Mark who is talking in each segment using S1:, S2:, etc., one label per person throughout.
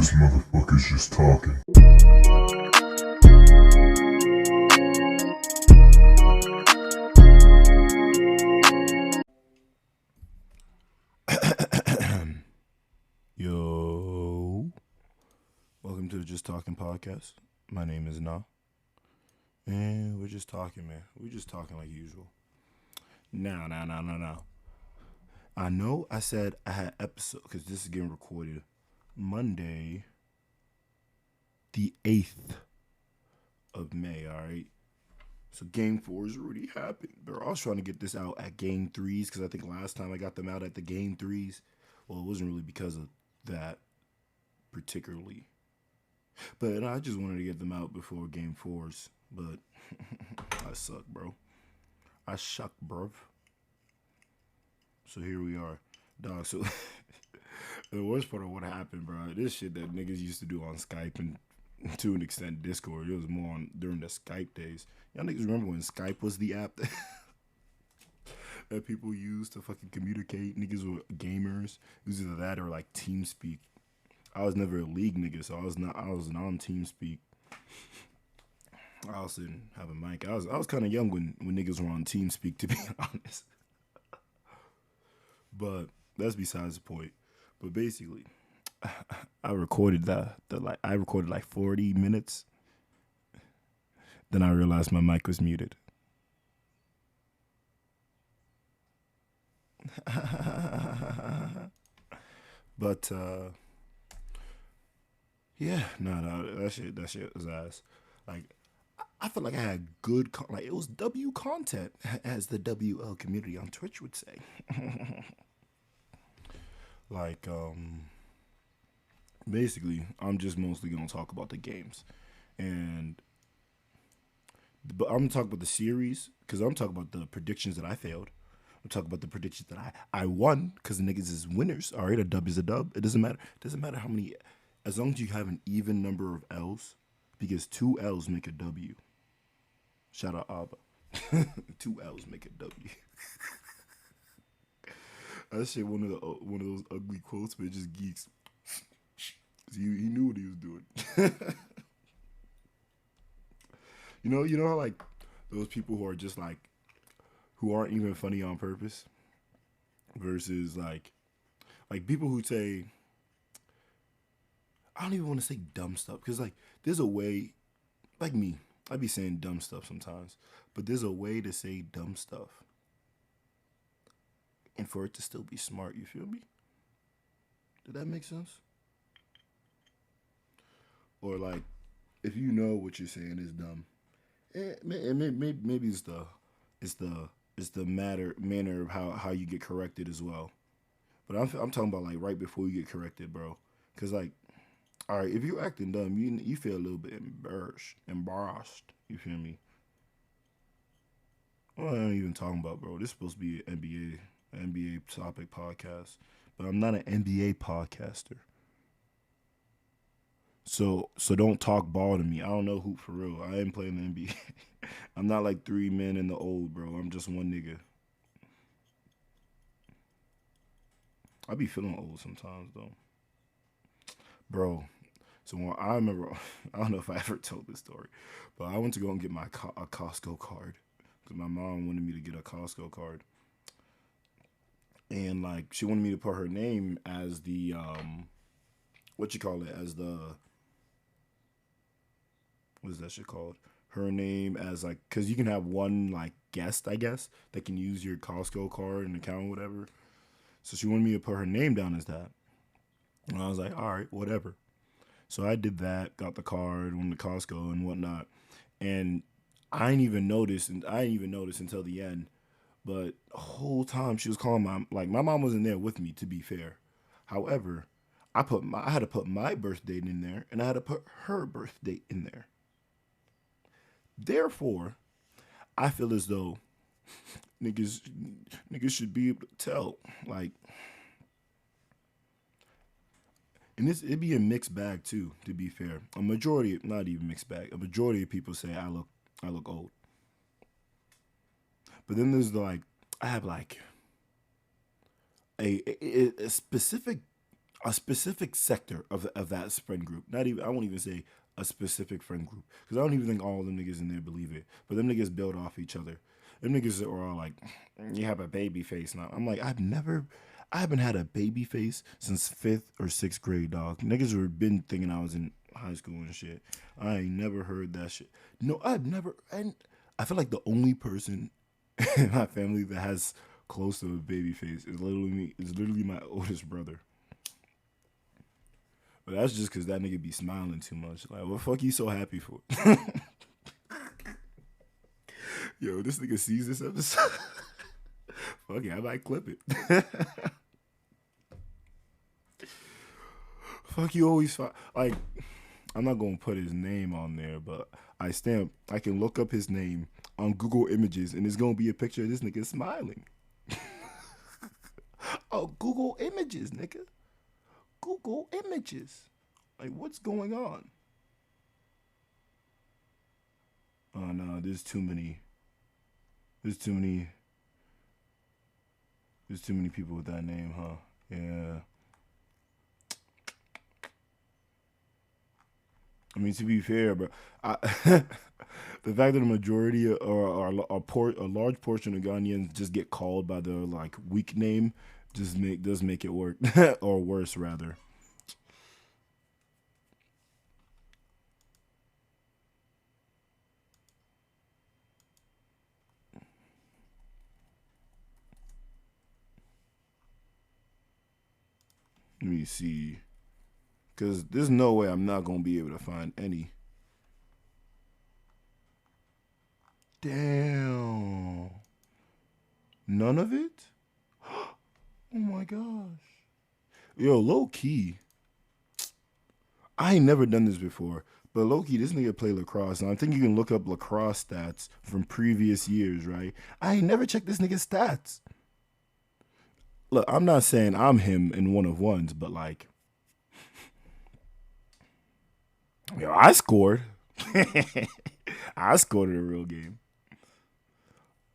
S1: This motherfucker's just talking.
S2: Yo, welcome to the Just Talking podcast. My name is Na, and we're just talking, man. We're just talking like usual. Now. I know I said I had episode because this is getting recorded Monday, the 8th of May. All right. So game 4 has already happened, bro. I was trying to get this out at game 3s because I think last time I got them out at the game 3s. Well, it wasn't really because of that particularly, but I just wanted to get them out before game 4s. But I suck, bro. I suck, bruv. So here we are, dog. So the worst part of what happened, bro, this shit that niggas used to do on Skype and to an extent Discord, it was more on during the Skype days. Y'all niggas remember when Skype was the app that people used to fucking communicate? Niggas were gamers. It was either that or like TeamSpeak. I was never a league nigga, so I was not on TeamSpeak. I also didn't have a mic. I was kind of young when niggas were on TeamSpeak, to be honest. But that's besides the point. But basically, I recorded I recorded like 40 minutes. Then I realized my mic was muted. But yeah, no, that shit was ass. Like, I felt like I had good, like it was W content, as the WL community on Twitch would say. Like, basically, I'm just mostly gonna talk about the games, but I'm gonna talk about the series because I'm talking about the predictions that I failed. I'm talking about the predictions that I won because the niggas is winners. All right, a dub is a dub. It doesn't matter. It doesn't matter how many, as long as you have an even number of L's, because 2 L's make a W. Shout out Abba. 2 L's make a W. That shit one of those ugly quotes, but it just geeks. He knew what he was doing. You know how like those people who are just like who aren't even funny on purpose versus like people who say, I don't even want to say dumb stuff because like there's a way, like me, I be saying dumb stuff sometimes, but there's a way to say dumb stuff and for it to still be smart. You feel me? Did that make sense? Or like, if you know what you're saying is dumb, maybe it's the manner of how you get corrected as well. But I'm talking about like right before you get corrected, bro. Cause like, all right, if you're acting dumb, you feel a little bit embarrassed. You feel me? What am I even talking about, bro? This is supposed to be an NBA topic podcast, but I'm not an NBA podcaster. So don't talk ball to me. I don't know hoop for real. I ain't playing the NBA. I'm not like 3 men in the old, bro. I'm just one nigga. I be feeling old sometimes though, bro. So when I remember, I don't know if I ever told this story, but I went to go and get a Costco card because my mom wanted me to get a Costco card, and like she wanted me to put her name as the as the what is that shit called? Her name as like, cause you can have one like guest, I guess, that can use your Costco card and account, whatever. So she wanted me to put her name down as that, and I was like, all right, whatever. So I did that, got the card, went to Costco and whatnot, and I didn't even notice until the end. But the whole time she was calling my mom wasn't there with me, to be fair. However, I had to put my birth date in there, and I had to put her birth date in there. Therefore, I feel as though niggas should be able to tell, like, and it'd be a mixed bag too, to be fair. Not even mixed bag. A majority of people say I look old. But then there's I have like a specific a specific sector of that friend group. Not even I won't even say a specific friend group because I don't even think all of them niggas in there believe it. But them niggas build off each other. Them niggas are all like, you have a baby face now. I'm like, I haven't had a baby face since 5th or 6th grade, dog. Niggas have been thinking I was in high school and shit. I ain't never heard that shit. No, I've never. And I feel like the only person in my family that has close to a baby face is literally me. Is literally my oldest brother. But that's just because that nigga be smiling too much. Like, what the fuck you so happy for? Yo, this nigga sees this episode. Fuck it, I might clip it. Fuck you always like. I'm not gonna put his name on there, but I can look up his name on Google Images, and it's gonna be a picture of this nigga smiling. Oh, Google Images, nigga. Google Images. Like, what's going on? Oh no, there's too many. There's too many. There's too many people with that name, huh? Yeah. I mean, to be fair, but the fact that the majority or a large portion of Ghanaians just get called by their like weak name does make it work or worse rather. Let me see, because there's no way I'm not gonna be able to find any. Damn, none of it. Oh my gosh. Yo, low key. I ain't never done this before, but low key, this nigga play lacrosse, and I think you can look up lacrosse stats from previous years, right? I ain't never checked this nigga's stats. Look, I'm not saying I'm him in one of ones, but like, yo, I scored. I scored in a real game.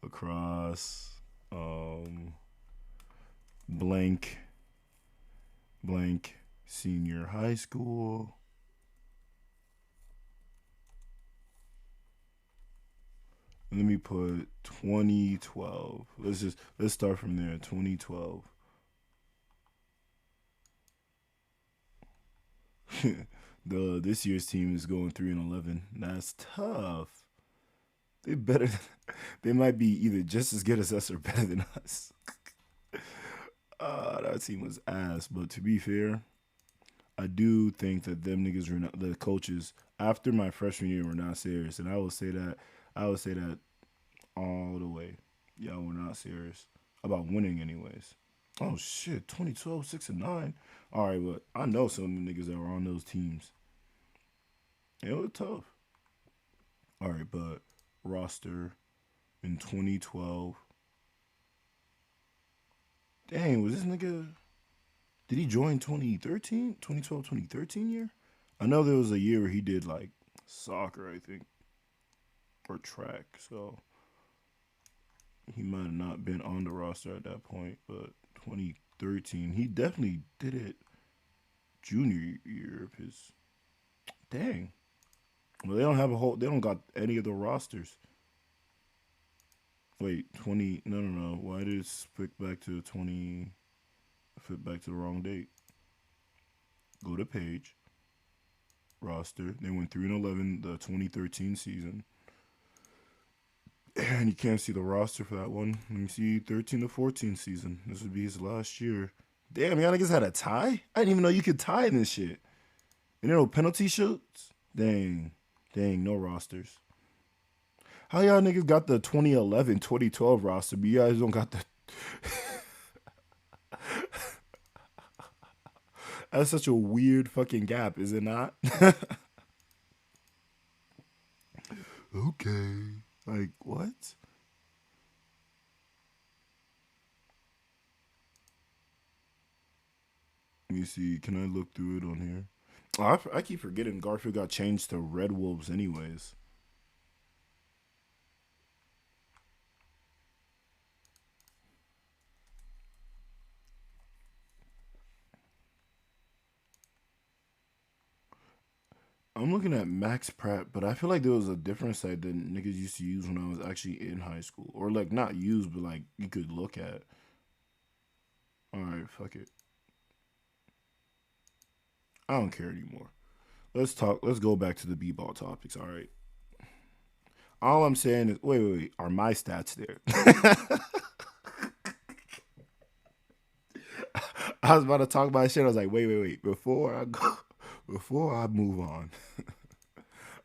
S2: Lacrosse, blank, blank, senior high school. Let me put 2012. Let's start from there. 2012. This year's team is going 3-11. That's tough. They better. They might be either just as good as us or better than us. That team was ass. But to be fair, I do think that them niggas were not, the coaches after my freshman year were not serious, and I will say that. I will say that all the way. Y'all were not serious about winning, anyways. Oh shit, 2012, 6-9. All right, but I know some of the niggas that were on those teams. It was tough. All right, but roster in 2012. Dang, was this nigga? Did he join 2013? 2012, 2013 year? I know there was a year where he did like soccer, I think, or track. So he might have not been on the roster at that point, but 2013, he definitely did it junior year of his. Dang. Well, they don't have a whole. They don't got any of the rosters. Wait, 20. No, no, no. Why did it flip back to 20? Flip back to the wrong date. Go to page. Roster. They went 3-11 the 2013 season. And you can't see the roster for that one. Let me see 13 to 14 season. This would be his last year. Damn, y'all niggas had a tie? I didn't even know you could tie in this shit. And there no penalty shoots? Dang. Dang, no rosters. How y'all niggas got the 2011, 2012 roster, but you guys don't got the... That's such a weird fucking gap, is it not? Okay. Like, what? Let me see. Can I look through it on here? Oh, I keep forgetting Garfield got changed to Red Wolves anyways. I'm looking at Max Prep, but I feel like there was a different site that niggas used to use when I was actually in high school, or like not use, but like you could look at. All right, fuck it. I don't care anymore. Let's talk. Let's go back to the b-ball topics. All right. All I'm saying is, wait. Are my stats there? I was about to talk about shit. I was like, wait. Before I go, before I move on,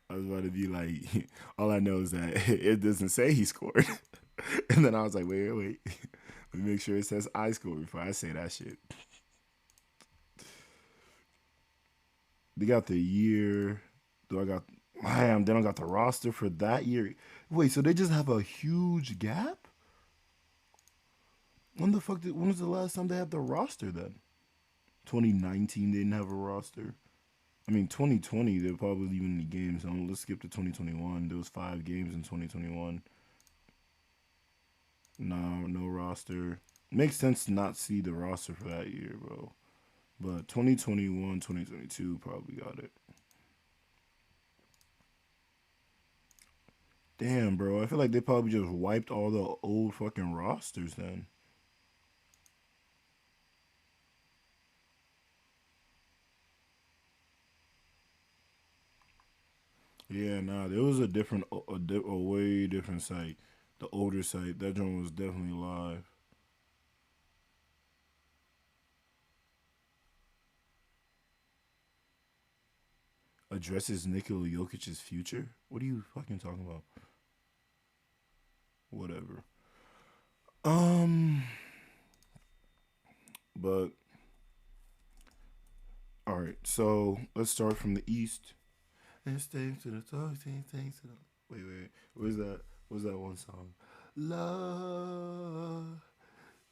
S2: I was about to be like, all I know is that it doesn't say he scored. And then I was like, wait. Let me make sure it says I scored before I say that shit. They got the year. Do I got? Damn, they don't got the roster for that year. Wait, so they just have a huge gap? When was the last time they had the roster then? 2019 they didn't have a roster. I mean 2020 they're probably leaving the games. So let's skip to 2021. There was 5 games in 2021. No roster. Makes sense to not see the roster for that year, bro. But 2021, 2022 probably got it. Damn, bro. I feel like they probably just wiped all the old fucking rosters then. Yeah, nah, there was a different, a way different site. The older site, that joint was definitely live. Addresses Nikola Jokic's future? What are you fucking talking about? Whatever. Um, but all right. So let's start from the east. Let's take to the top. Take to the. Wait. Where's that? What's that one song? Love.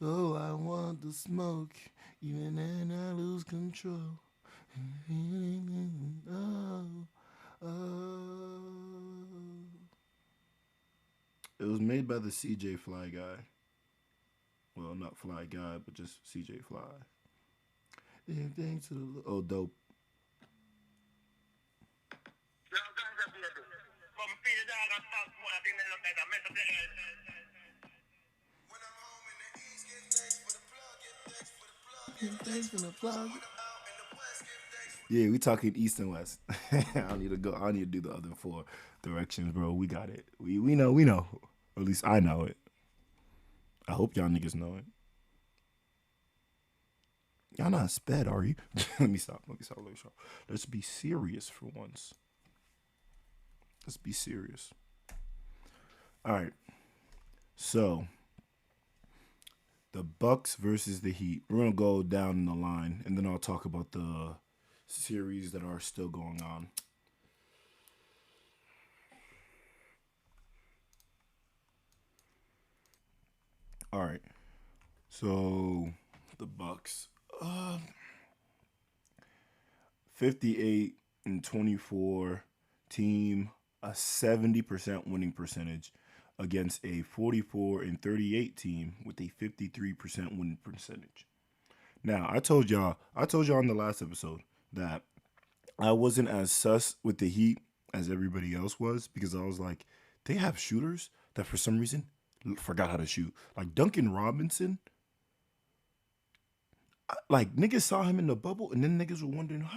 S2: Oh, I want the smoke, even then I lose control. Oh, oh. It was made by the CJ Fly guy. Well, not Fly guy, but just CJ Fly. Thanks to the oh dope. Thanks for the plug. Yeah, we talking east and west. I need to go. I need to do the other 4 directions, bro. We got it. We know. We know. Or at least I know it. I hope y'all niggas know it. Y'all not sped, are you? Let me stop. Let's be serious for once. Let's be serious. All right. So the Bucks versus the Heat. We're gonna go down the line, and then I'll talk about the series that are still going on. All right. So the Bucks, 58 and 24 team, a 70% winning percentage against a 44 and 38 team with a 53% winning percentage. Now, I told y'all in the last episode that I wasn't as sus with the Heat as everybody else was because I was like, they have shooters that for some reason forgot how to shoot. Like Duncan Robinson, like niggas saw him in the bubble, and then niggas were wondering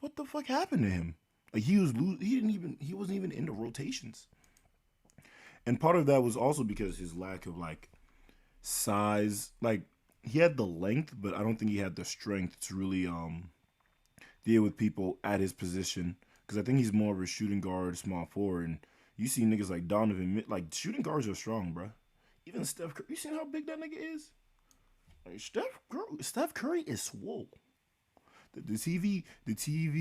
S2: what the fuck happened to him. Like he wasn't even in the rotations. And part of that was also because his lack of like size. Like he had the length, but I don't think he had the strength to really deal with people at his position. Because I think he's more of a shooting guard, small forward. And you see niggas like Donovan, like shooting guards are strong, bro. Even Steph Curry, you seen how big that nigga is? Like Steph Curry is swole. The TV,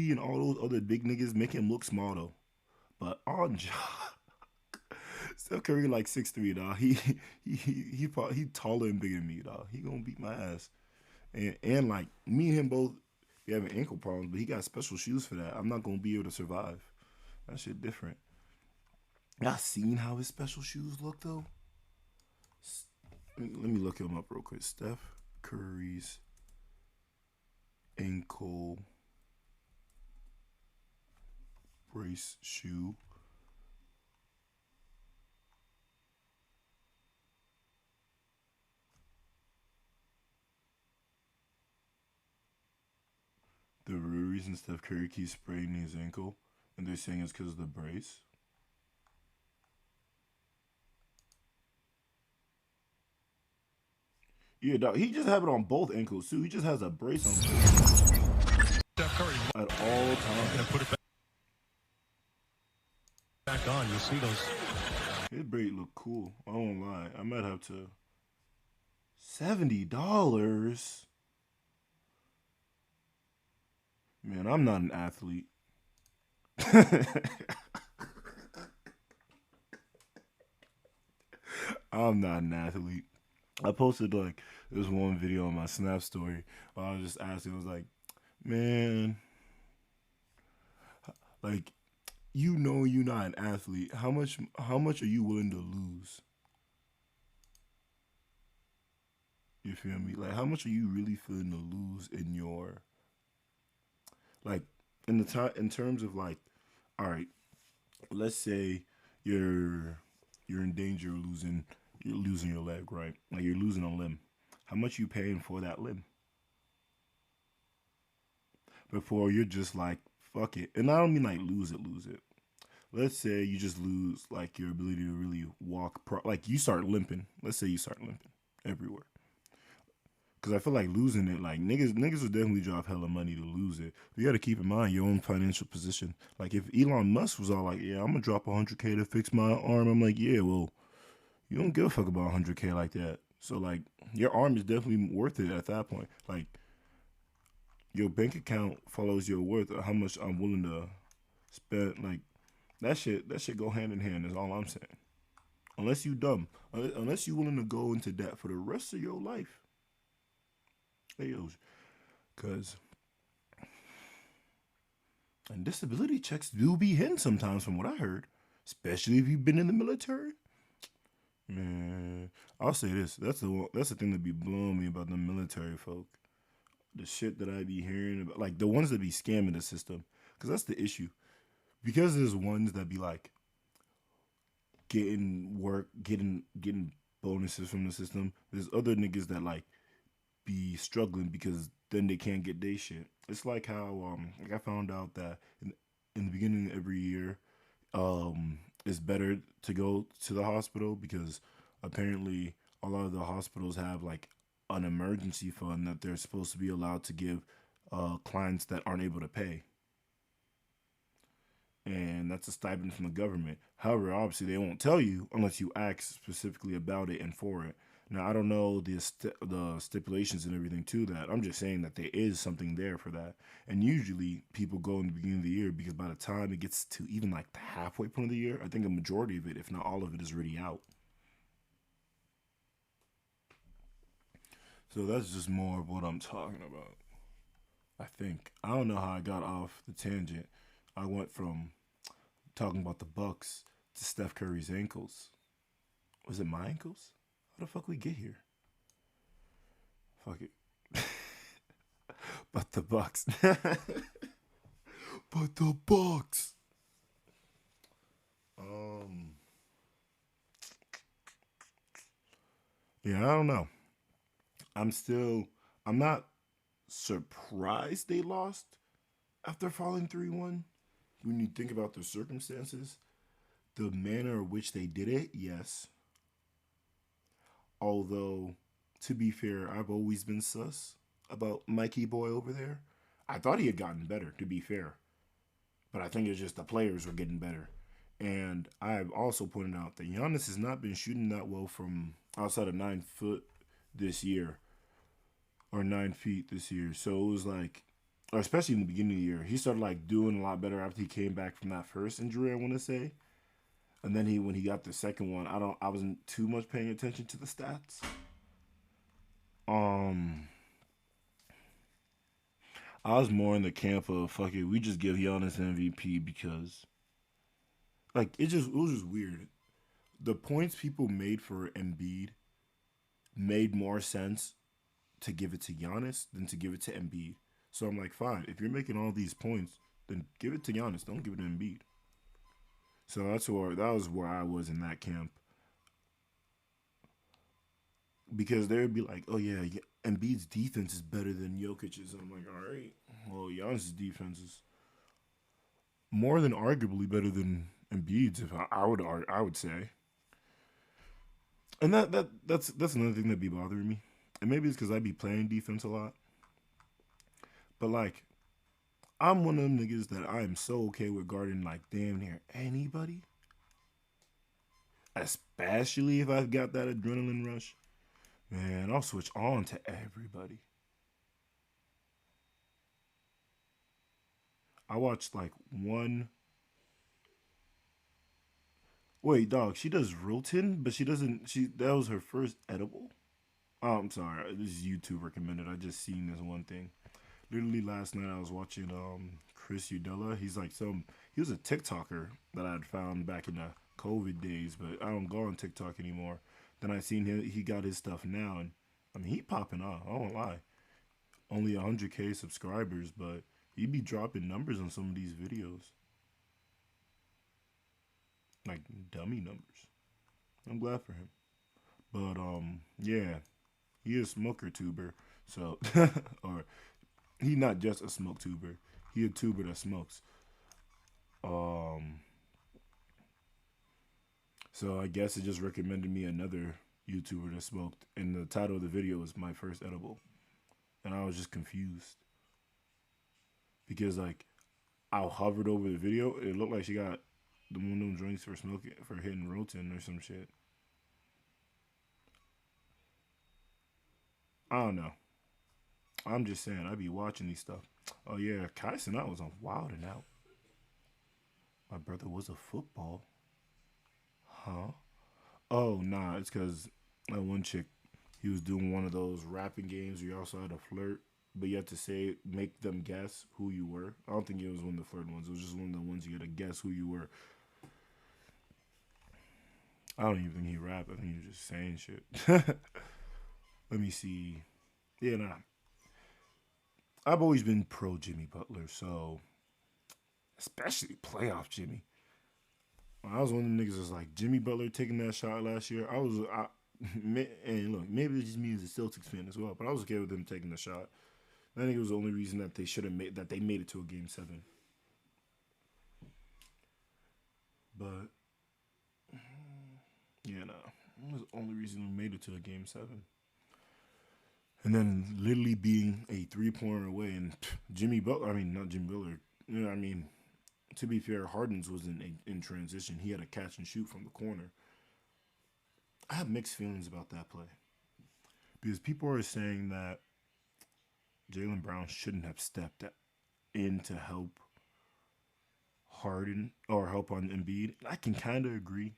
S2: and all those other big niggas make him look small though. But on job, Steph Curry like 6'3", dog. He taller and bigger than me, dog. He gonna beat my ass. And like me and him both, we having ankle problems, but he got special shoes for that. I'm not gonna be able to survive. That shit different. Y'all seen how his special shoes look though? Let me look him up real quick. Steph Curry's ankle brace shoe. The reason Steph Curry keeps spraining his ankle, and they're saying it's because of the brace. Yeah, dog, he just have it on both ankles too. He just has a brace on
S3: Steph Curry
S2: at all times.
S3: gonna put it back on. You'll see those.
S2: His braid look cool. I won't lie. I might have to. $70. Man, I'm not an athlete. I'm not an athlete. I posted like this one video on my Snap story where I was just asking, I was like, man, like, you know you're not an athlete. How much are you willing to lose? You feel me? Like, how much are you really feeling to lose in your, like, in terms of like, all right, let's say you're in danger of losing your leg, right? Like you're losing a limb. How much you paying for that limb? Before you're just like, fuck it. And I don't mean like lose it. Let's say you just lose like your ability to really walk, like you start limping. Let's say you start limping everywhere. Because I feel like losing it, like niggas would definitely drop hella money to lose it. But you got to keep in mind your own financial position. Like if Elon Musk was all like, yeah, I'm going to drop $100K to fix my arm. I'm like, yeah, well, you don't give a fuck about $100K like that. So like your arm is definitely worth it at that point. Like your bank account follows your worth of how much I'm willing to spend. Like that shit go hand in hand is all I'm saying. Unless you dumb. Unless you willing to go into debt for the rest of your life. Because and disability checks do be hitting sometimes from what I heard, especially if you've been in the military. Man, I'll say this. That's the thing that be blowing me about the military folk. The shit that I be hearing about, like the ones that be scamming the system. Because that's the issue. Because there's ones that be like getting bonuses from the system. There's other niggas that like be struggling because then they can't get day shit. It's like how like I found out that in the beginning of every year, it's better to go to the hospital because apparently a lot of the hospitals have like an emergency fund that they're supposed to be allowed to give clients that aren't able to pay. And that's a stipend from the government. However, obviously they won't tell you unless you ask specifically about it and for it. Now, I don't know the stipulations and everything to that. I'm just saying that there is something there for that. And usually people go in the beginning of the year because by the time it gets to even like the halfway point of the year, I think a majority of it, if not all of it, is already out. So that's just more of what I'm talking about. I think. I don't know how I got off the tangent. I went from talking about the Bucks to Steph Curry's ankles. Was it my ankles? How the fuck we get here? Fuck it. But the Bucks. But the Bucks. Yeah, I don't know. I'm not surprised they lost after falling 3-1. When you think about the circumstances, the manner in which they did it, yes. Although, to be fair, I've always been sus about Mikey Boy over there. I thought he had gotten better, to be fair. But I think it's just the players were getting better. And I've also pointed out that Giannis has not been shooting that well from outside of 9 foot this year. Or 9 feet this year. So it was like, or especially in the beginning of the year, he started like doing a lot better after he came back from that first injury, I want to say. And then when he got the second one, I wasn't too much paying attention to the stats. I was more in the camp of fuck it, we just give Giannis MVP because like it was just weird. The points people made for Embiid made more sense to give it to Giannis than to give it to Embiid. So I'm like, fine, if you're making all these points, then give it to Giannis. Don't give it to Embiid. So that was where I was in that camp. Because they would be like, oh yeah, Embiid's defense is better than Jokic's. And I'm like, all right, well, Giannis' defense is more than arguably better than Embiid's. If I would say, and that's another thing that be bothering me. And maybe it's because I be playing defense a lot. But like, I'm one of them niggas that I am so okay with guarding like damn near anybody, especially if I've got that adrenaline rush. Man, I'll switch on to everybody. I watched like one. Wait, dog. She does Roten, but she doesn't. She that was her first edible. Oh, I'm sorry. This is YouTube recommended. I just seen this one thing. Literally last night I was watching Chris Udella. He's like he was a TikToker that I had found back in the COVID days, but I don't go on TikTok anymore. Then I seen he got his stuff now, and I mean he popping off. I won't lie. Only 100K subscribers, but he be dropping numbers on some of these videos, like dummy numbers. I'm glad for him. But yeah, he is smoker tuber. So or he not just a smoke tuber. He a tuber that smokes. Um so I guess it just recommended me another YouTuber that smoked, and the title of the video was my first edible. And I was just confused. Because like I hovered over the video, it looked like she got the one of them drinks for smoking for hitting Roten or some shit. I don't know. I'm just saying, I be watching these stuff. Oh yeah, Kai Cenat was on Wild and Out. My brother was a football. Huh? Oh nah, it's cause that one chick, he was doing one of those rapping games where you also had to flirt, but you had to say make them guess who you were. I don't think it was one of the flirt ones. It was just one of the ones you had to guess who you were. I don't even think he rapped. I think he was just saying shit. Let me see. Yeah, nah. I've always been pro Jimmy Butler, so especially playoff Jimmy. I was one of them niggas that's like Jimmy Butler taking that shot last year. And look, maybe it's just me as a Celtics fan as well, but I was okay with them taking the shot. I think it was the only reason that they should have made it to a game 7. But yeah, no, it was the only reason we made it to a game 7. And then literally being a 3-pointer away, and Jimmy Butler. I mean, not Jimmy Butler. You know, I mean, to be fair, Harden's was in transition. He had a catch and shoot from the corner. I have mixed feelings about that play because people are saying that Jaylen Brown shouldn't have stepped in to help Harden or help on Embiid. I can kind of agree,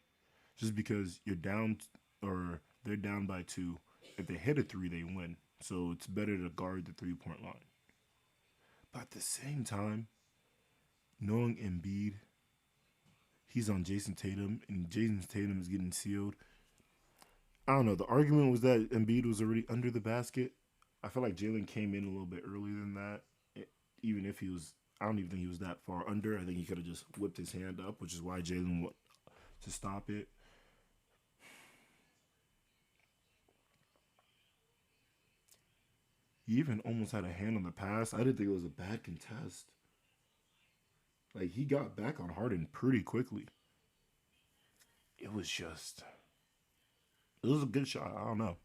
S2: just because you're down or they're down by 2. If they hit a 3, they win. So it's better to guard the 3-point line. But at the same time, knowing Embiid, he's on Jason Tatum, and Jason Tatum is getting sealed. I don't know. The argument was that Embiid was already under the basket. I feel like Jalen came in a little bit earlier than that. Even if he was, I don't even think he was that far under. I think he could have just whipped his hand up, which is why Jalen went to stop it. He even almost had a hand on the pass. I didn't think it was a bad contest. Like, he got back on Harden pretty quickly. It was a good shot. I don't know.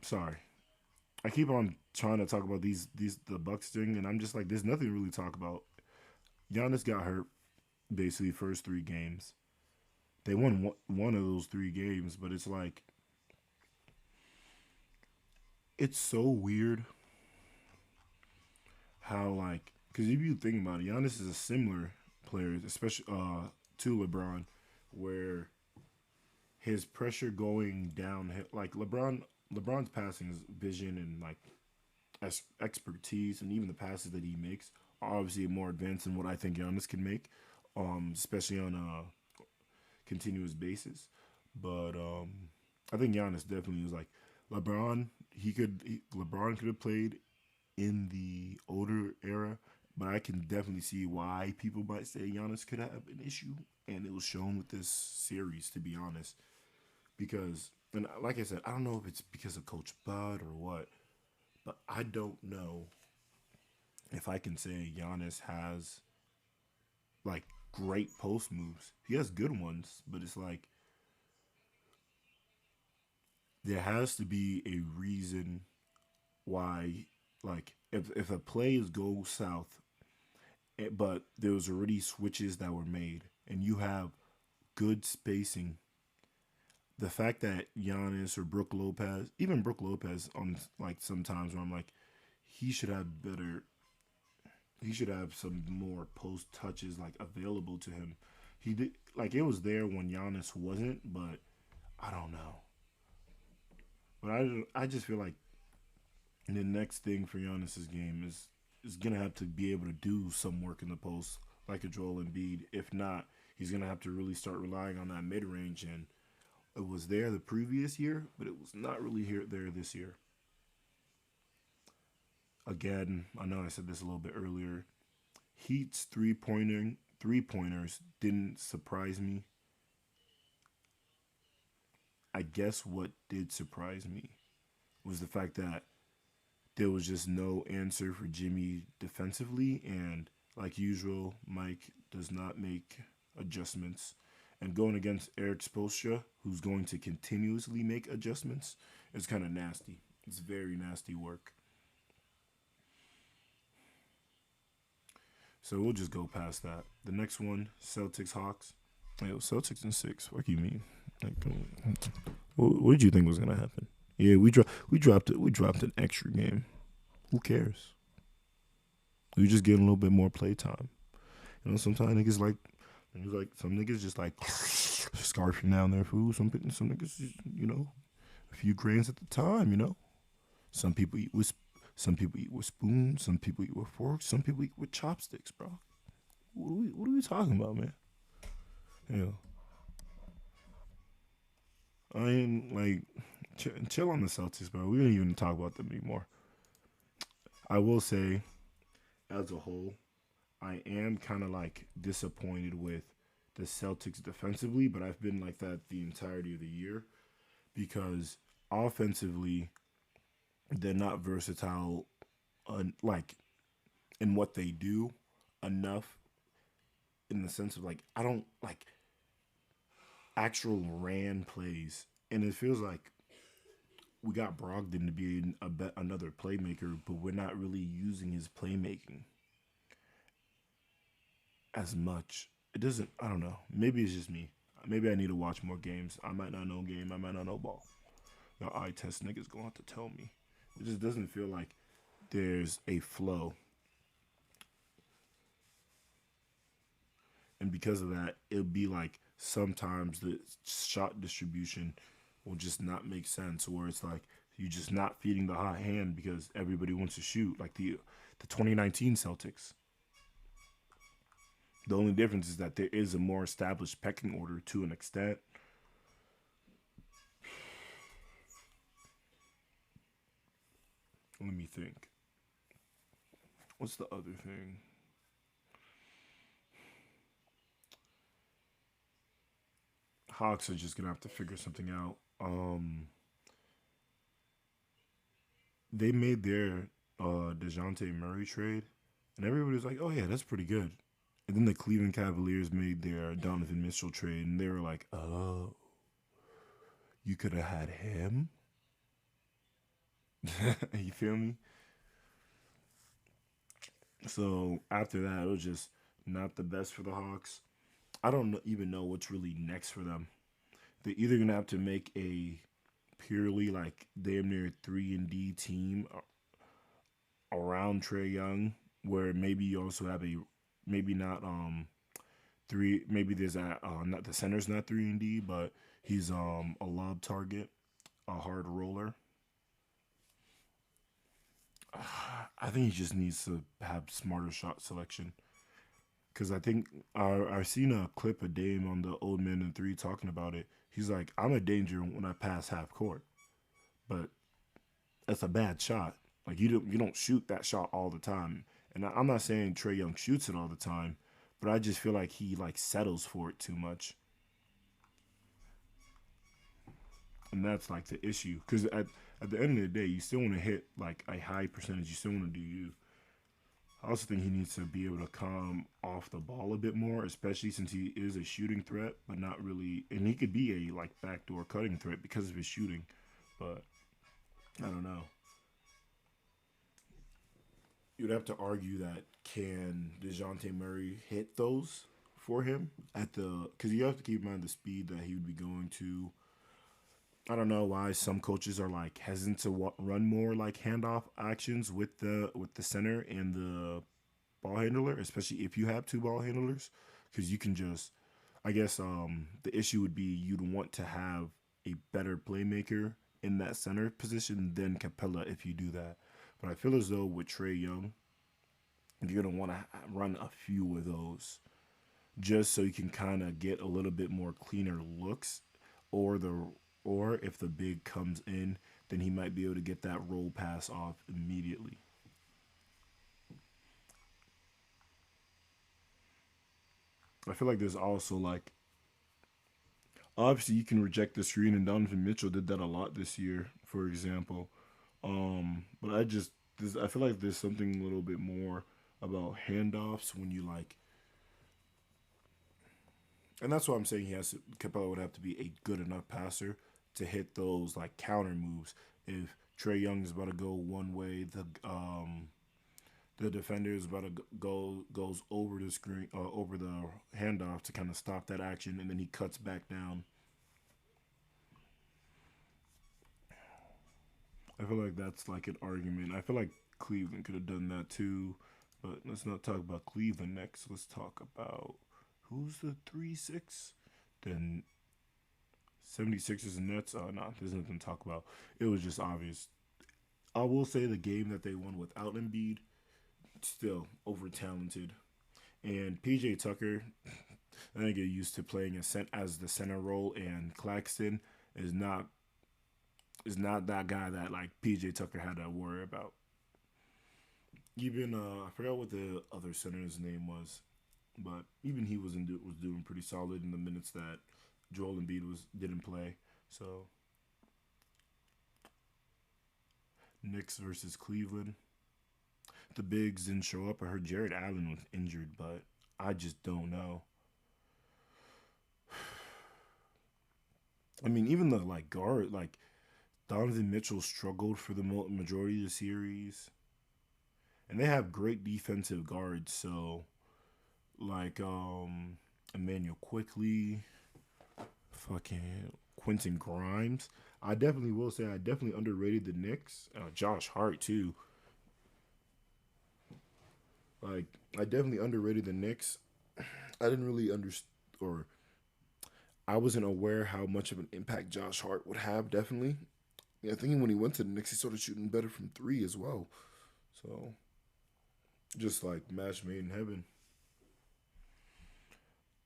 S2: Sorry. I keep on trying to talk about the Bucks thing, and I'm just like, there's nothing to really talk about. Giannis got hurt basically first 3 games. They won one of those 3 games, but it's like, it's so weird how, like, because if you think about it, Giannis is a similar player, especially to LeBron, where his pressure going down, like LeBron's passing is vision and like expertise, and even the passes that he makes are obviously more advanced than what I think Giannis can make, especially on a continuous basis. But I think Giannis definitely was like LeBron. LeBron could have played in the older era, But I can definitely see why people might say Giannis could have an issue, and it was shown with this series, to be honest. Because, and like I said, I don't know if it's because of Coach Bud or what, but I don't know if I can say Giannis has like great post moves. He has good ones, but it's like there has to be a reason why, like if a play is go south, but there was already switches that were made, and you have good spacing. The fact that Giannis or Brook Lopez, even Brook Lopez, on like sometimes where I'm like, he should have better. He should have some more post touches like available to him. He did like it was there when Giannis wasn't, but I don't know. But I just feel like the next thing for Giannis's game is gonna have to be able to do some work in the post like a Joel Embiid. If not, he's gonna have to really start relying on that mid range, and it was there the previous year, but it was not really here there this year. Again, I know I said this a little bit earlier. Heat's three pointers didn't surprise me. I guess what did surprise me was the fact that there was just no answer for Jimmy defensively, and like usual, Mike does not make adjustments. And going against Eric Spoelstra, who's going to continuously make adjustments, is kind of nasty. It's very nasty work. So we'll just go past that. The next one, Celtics Hawks. Yo, Celtics in 6. What do you mean? Like, what did you think was gonna happen? Yeah, we dropped an extra game. Who cares? We just get a little bit more play time. You know, sometimes some niggas just like scarfing down their food. Some niggas, a few grains at the time. Some people eat with spoons. Some people eat with forks. Some people eat with chopsticks, bro. What are we talking about, man? Yeah. I mean, like, chill on the Celtics, bro. We don't even talk about them anymore. I will say, as a whole, I am kind of like disappointed with the Celtics defensively, but I've been like that the entirety of the year because offensively, they're not versatile, like in what they do enough. In the sense of like, I don't like actual ran plays, and it feels like we got Brogdon to be another playmaker, but we're not really using his playmaking as much. It doesn't. I don't know. Maybe it's just me. Maybe I need to watch more games. I might not know game. I might not know ball. The eye test niggas gonna have to tell me. It just doesn't feel like there's a flow. And because of that, it'll be like sometimes the shot distribution will just not make sense, where it's like you're just not feeding the hot hand because everybody wants to shoot, like the 2019 Celtics. The only difference is that there is a more established pecking order to an extent. Let me think. What's the other thing? Hawks are just gonna have to figure something out. They made their DeJounte Murray trade, and everybody was like, "Oh yeah, that's pretty good." And then the Cleveland Cavaliers made their Donovan Mitchell trade, and they were like, "Oh, you could have had him." You feel me? So after that, it was just not the best for the Hawks. I don't even know what's really next for them. They're either gonna have to make a purely like damn near 3-and-D team around Trey Young, where maybe you also have a maybe not three. Maybe there's a not the center's not 3-and-D, but he's a lob target, a hard roller. I think he just needs to have smarter shot selection. Because I think I've seen a clip of Dame on the Old Man and Three talking about it. He's like, I'm a danger when I pass half court, but that's a bad shot. Like you don't shoot that shot all the time, And I'm not saying Trae Young shoots it all the time, but I just feel like he like settles for it too much. And that's like the issue. Because at the end of the day, you still want to hit like a high percentage. You still want to do you. I also think he needs to be able to come off the ball a bit more, especially since he is a shooting threat, but not really. And he could be a like backdoor cutting threat because of his shooting. But I don't know. You'd have to argue that can DeJounte Murray hit those for him at the because you have to keep in mind the speed that he would be going to. I don't know why some coaches are like hesitant to run more like handoff actions with the center and the ball handler, especially if you have two ball handlers, because you can just. I guess the issue would be you'd want to have a better playmaker in that center position than Capella if you do that. But I feel as though with Trae Young, you're gonna want to run a few of those just so you can kind of get a little bit more cleaner looks, or the or if the big comes in, then he might be able to get that roll pass off immediately. I feel like there's also like obviously you can reject the screen, and Donovan Mitchell did that a lot this year, for example. But I feel like there's something a little bit more about handoffs when you like, and that's why I'm saying Capella would have to be a good enough passer to hit those like counter moves. If Trae Young is about to go one way, the defender is about to goes over the screen, over the handoff to kind of stop that action, and then he cuts back down. I feel like that's like an argument. I feel like Cleveland could have done that too, but let's not talk about Cleveland next. Let's talk about who's the 3-6. Then 76ers and Nets. No, there's nothing to talk about. It was just obvious. I will say the game that they won without Embiid, still over talented. And PJ Tucker, I think get used to playing as the center role, and Claxton is not that guy that like PJ Tucker had to worry about. Even I forgot what the other center's name was, but even he was doing pretty solid in the minutes that Joel Embiid didn't play. So Knicks versus Cleveland. The bigs didn't show up. I heard Jared Allen was injured, but I just don't know. I mean, even the like guard, like Donovan Mitchell struggled for the majority of the series, and they have great defensive guards. So, like Emmanuel Quickly, fucking Quentin Grimes. I definitely will say I definitely underrated the Knicks. Josh Hart too. Like I definitely underrated the Knicks. I didn't really understand, or I wasn't aware how much of an impact Josh Hart would have. Definitely, yeah, I think when he went to the Knicks, he started shooting better from three as well. So, just like match made in heaven.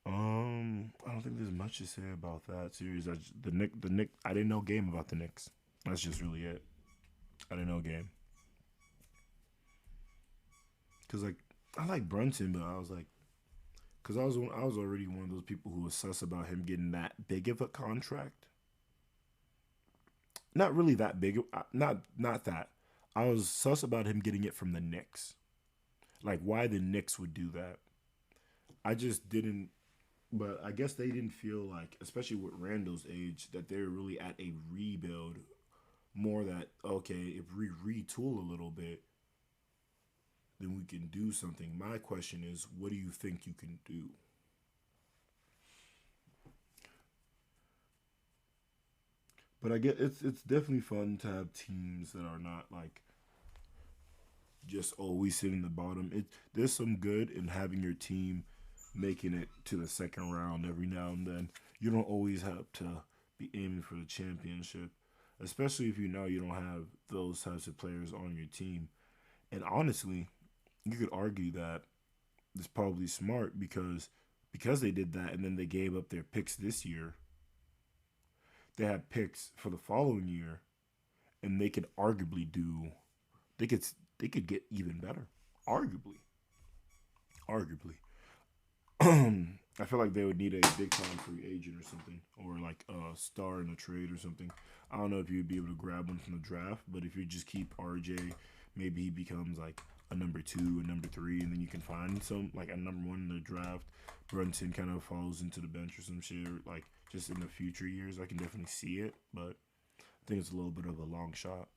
S2: I don't think there's much to say about that series. The Nick. I didn't know game about the Knicks. That's just really it. I didn't know game. Cause like I like Brunson, but I was like, cause I was already one of those people who was sus about him getting that big of a contract. Not really that big. Not that. I was sus about him getting it from the Knicks. Like why the Knicks would do that. I just didn't. But I guess they didn't feel like, especially with Randall's age, that they're really at a rebuild. More that okay, if we retool a little bit, then we can do something. My question is, what do you think you can do? But I get it's definitely fun to have teams that are not like just always sitting in the bottom. There's some good in having your team making it to the second round every now and then. You don't always have to be aiming for the championship, especially if you know you don't have those types of players on your team. And honestly, you could argue that it's probably smart because they did that and then they gave up their picks this year. They had picks for the following year, and they could arguably do. They could get even better, Arguably. I feel like they would need a big time free agent or something, or like a star in a trade or something. I don't know if you'd be able to grab one from the draft, but if you just keep RJ, maybe he becomes like a number 2, a number 3, and then you can find some like a number 1 in the draft. Brunson kind of falls into the bench or some shit, or like just in the future years, I can definitely see it, but I think it's a little bit of a long shot.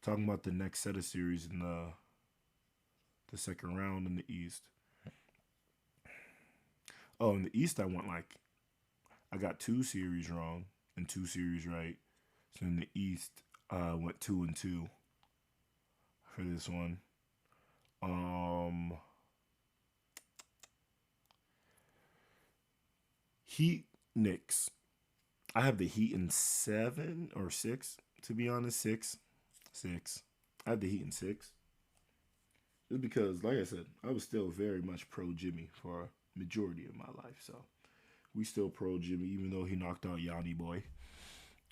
S2: Talking about the next set of series in the second round in the East. Oh, in the East, I got 2 series wrong and 2 series right. So in the East, I went 2-2 for this one. Heat, Knicks. I have the Heat in 7 or 6, to be honest. 6. I have the Heat in 6. It's because, like I said, I was still very much pro Jimmy for a majority of my life. So we still pro Jimmy, even though he knocked out Yanni Boy.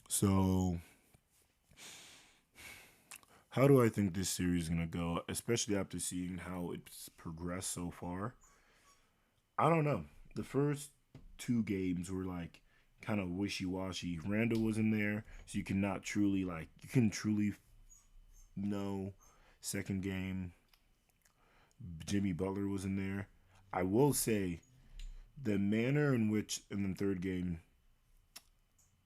S2: So how do I think this series is going to go, especially after seeing how it's progressed so far? I don't know. The first 2 games were like kind of wishy-washy. Randall was in there, so you couldn't truly know. Second game, Jimmy Butler was in there. I will say the manner in which in the third game,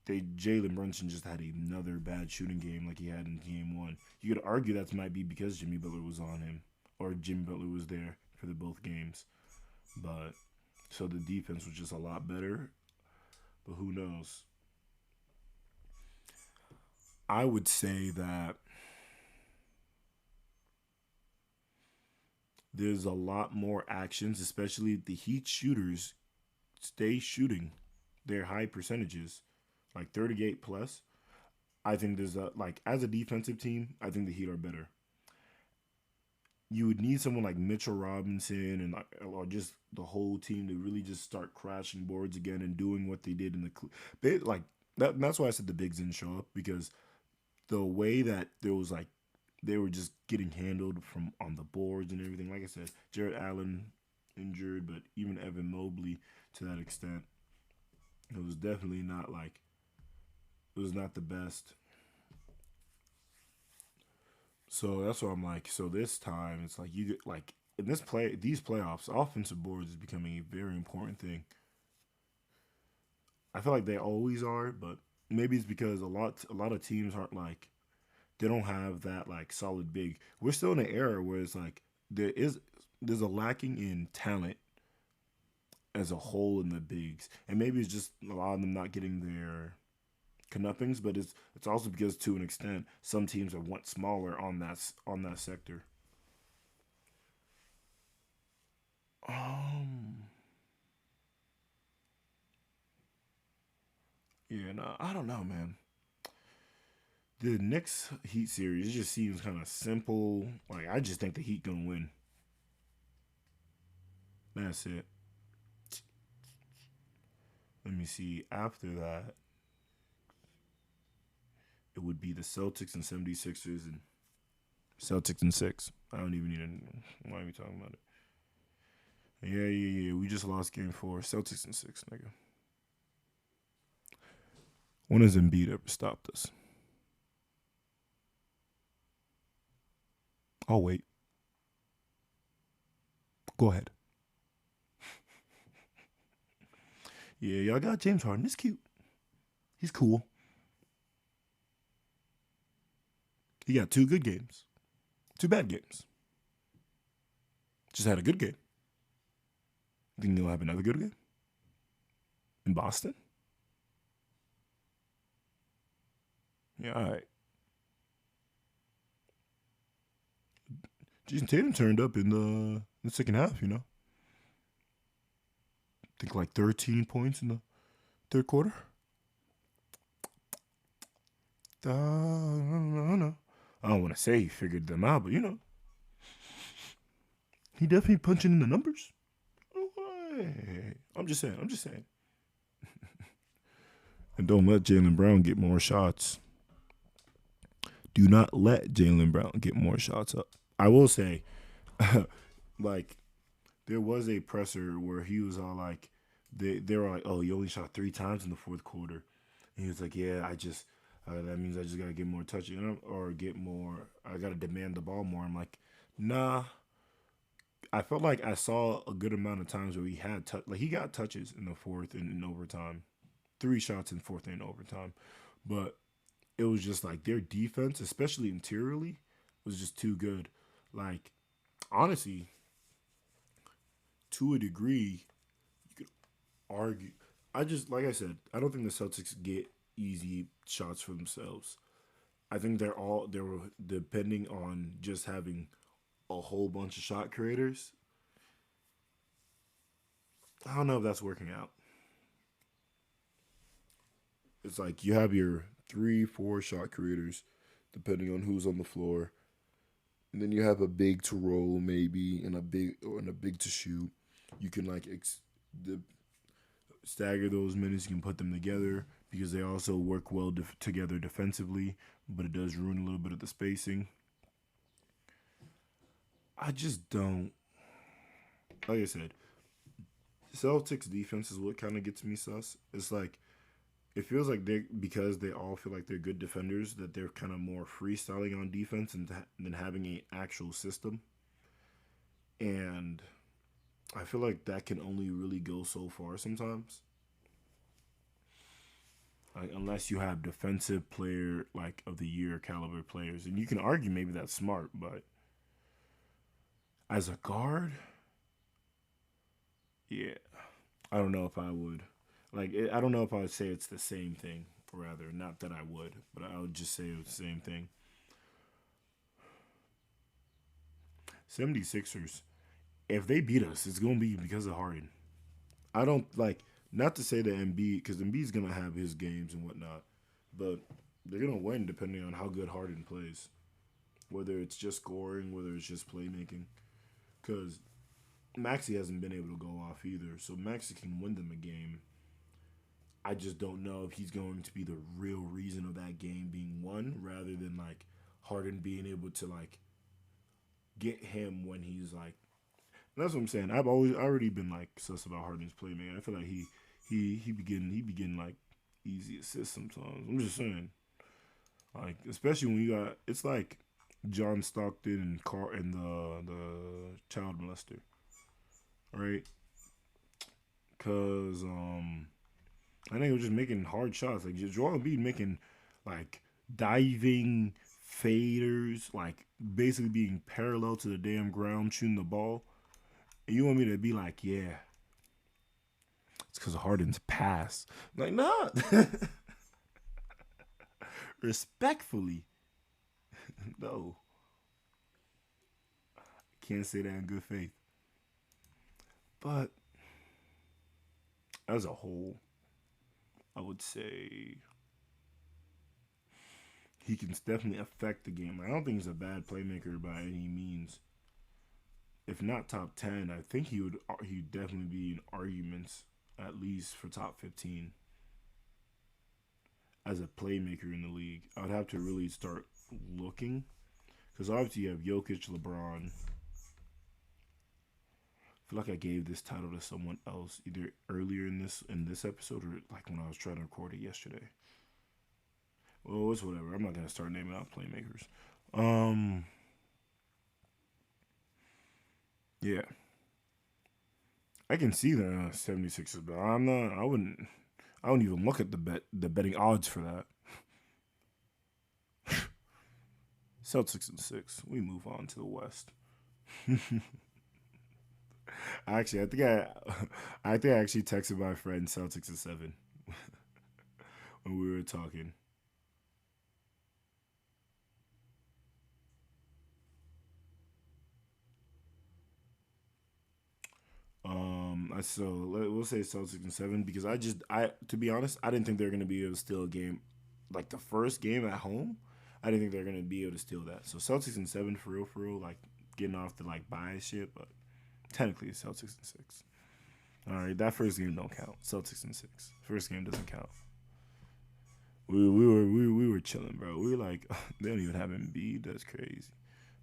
S2: Jalen Brunson just had another bad shooting game like he had in game 1. You could argue that might be because Jimmy Butler was on him, or Jimmy Butler was there for the both games. But so the defense was just a lot better. But who knows? I would say that there's a lot more actions, especially the Heat shooters stay shooting their high percentages, like 38 plus. I think there's as a defensive team, I think the Heat are better. You would need someone like Mitchell Robinson or just the whole team to really just start crashing boards again and doing what they did in the that's why I said the bigs didn't show up, because the way that they were just getting handled from on the boards and everything. Like I said, Jarrett Allen injured, but even Evan Mobley to that extent, it was definitely not it was not the best. So that's what I'm like. So this time it's like you get in these playoffs, offensive boards is becoming a very important thing. I feel like they always are, but maybe it's because a lot of teams aren't they don't have that solid big. We're still in an era where it's there's a lacking in talent as a whole in the bigs, and maybe it's just a lot of them not getting their comeuppings, but it's also because to an extent some teams are want smaller on that sector. Yeah, no, I don't know, man. The next Heat series, it just seems kind of simple. I just think the Heat gonna win. That's it. Let me see. After that, it would be the Celtics and 76ers and Celtics in 6. I don't even need to. Why are we talking about it? Yeah. We just lost game 4. Celtics in 6, nigga. When has Embiid ever stopped us? I'll wait. Go ahead. Yeah, y'all got James Harden. He's cute. He's cool. He got 2 good games. 2 bad games. Just had a good game. Think he'll have another good game? In Boston? Yeah, all right. Jason Tatum turned up in the second half, I think 13 points in the third quarter. I don't want to say he figured them out, but he definitely punching in the numbers. I'm just saying. And don't let Jaylen Brown get more shots. Do not let Jaylen Brown get more shots up. I will say, like, there was a presser where he was all like, they were like, oh, you only shot 3 times in the fourth quarter. And he was like, yeah, that means I just got to get more touches or get more, I got to demand the ball more. I'm like, nah. I felt like I saw a good amount of times where he had, he got touches in the fourth and in overtime. 3 shots in fourth and overtime. But it was just like their defense, especially interiorly, was just too good. Like, honestly, to a degree, you could argue. Like I said, I don't think the Celtics get easy shots for themselves. I think they were depending on just having a whole bunch of shot creators. I don't know if that's working out. It's like you have your 3-4 shot creators, depending on who's on the floor. And then you have a big to roll maybe and a big to shoot. You can stagger those minutes. You can put them together because they also work well together defensively, but it does ruin a little bit of the spacing. I just don't. Like I said, Celtics defense is what kind of gets me sus. It's like, it feels like because they all feel like they're good defenders, that they're kind of more freestyling on defense than having an actual system. And I feel like that can only really go so far sometimes. Like, unless you have defensive player of the year caliber players, and you can argue maybe that's smart, but as a guard, yeah, I don't know if I would. I don't know if I would say it's the same thing. Rather, not that I would, but I would just say it's the same thing. 76ers, if they beat us, it's going to be because of Harden. I don't, not to say that Embiid, because Embiid's going to have his games and whatnot, but they're going to win depending on how good Harden plays. Whether it's just scoring, whether it's just playmaking. Because Maxey hasn't been able to go off either, so Maxey can win them a game. I just don't know if he's going to be the real reason of that game being won, rather than Harden being able to get him when he's that's what I'm saying. I've already been sus about Harden's playmaking. I feel like he begin easy assists sometimes. I'm just saying, especially when you got, it's like John Stockton and the child molester, right? Cause I think it was just making hard shots. Joel Embiid making diving faders, basically being parallel to the damn ground, shooting the ball. And you want me to be yeah, it's because of Harden's pass. Nah. Respectfully, no. Can't say that in good faith. But as a whole, I would say he can definitely affect the game. I don't think he's a bad playmaker by any means. If not top 10, I think he'd definitely be in arguments, at least for top 15 as a playmaker in the league. I would have to really start looking, because obviously you have Jokic, LeBron. I feel like I gave this title to someone else either earlier in this episode or when I was trying to record it yesterday. Well, it's whatever. I'm not gonna start naming out playmakers. Yeah, I can see the 76ers, but I'm not. I wouldn't even look at the betting odds for that. Celtics in 6. We move on to the West. Actually, I think I actually texted my friend Celtics in 7 when we were talking. So we'll say Celtics in 7 because to be honest, I didn't think they were gonna be able to steal a game, the first game at home. I didn't think they were gonna be able to steal that. So Celtics in 7 for real, getting off the bias shit, but technically it's Celtics in 6. All right, that first game don't count. Celtics in 6. First game doesn't count. we were chilling, bro. We were like, they don't even have Embiid. That's crazy.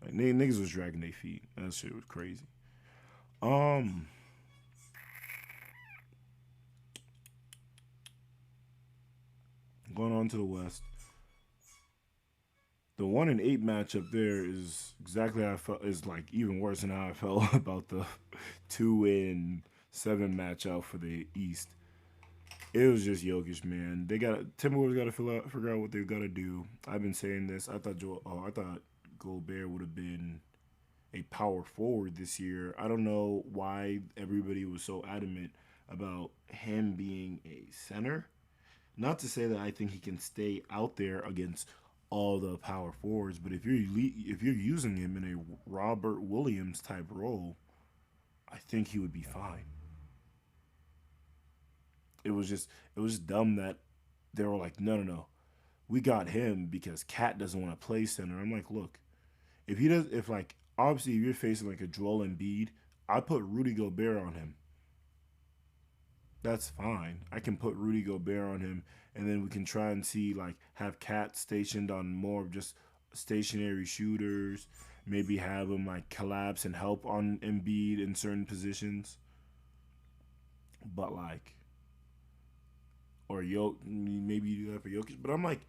S2: Like niggas was dragging their feet. That shit was crazy. Going on to the West. The 1-8 matchup there is exactly how I felt. Is like even worse than how I felt about the 2-7 matchup for the East. It was just Jokic, man. Timberwolves got to figure out what they've got to do. I've been saying this. I thought Gobert would have been a power forward this year. I don't know why everybody was so adamant about him being a center. Not to say that I think he can stay out there against all the power forwards, but if you're using him in a Robert Williams type role, I think he would be fine. It was just dumb that they were like, no, we got him because Cat doesn't want to play center. I'm like, look, if obviously if you're facing like a Joel Embiid, I put Rudy Gobert on him. That's fine. I can put Rudy Gobert on him, and then we can try and see like have Cat stationed on more of just stationary shooters. Maybe have him like collapse and help on Embiid in certain positions. But like, or maybe you do that for Jokic. But I'm like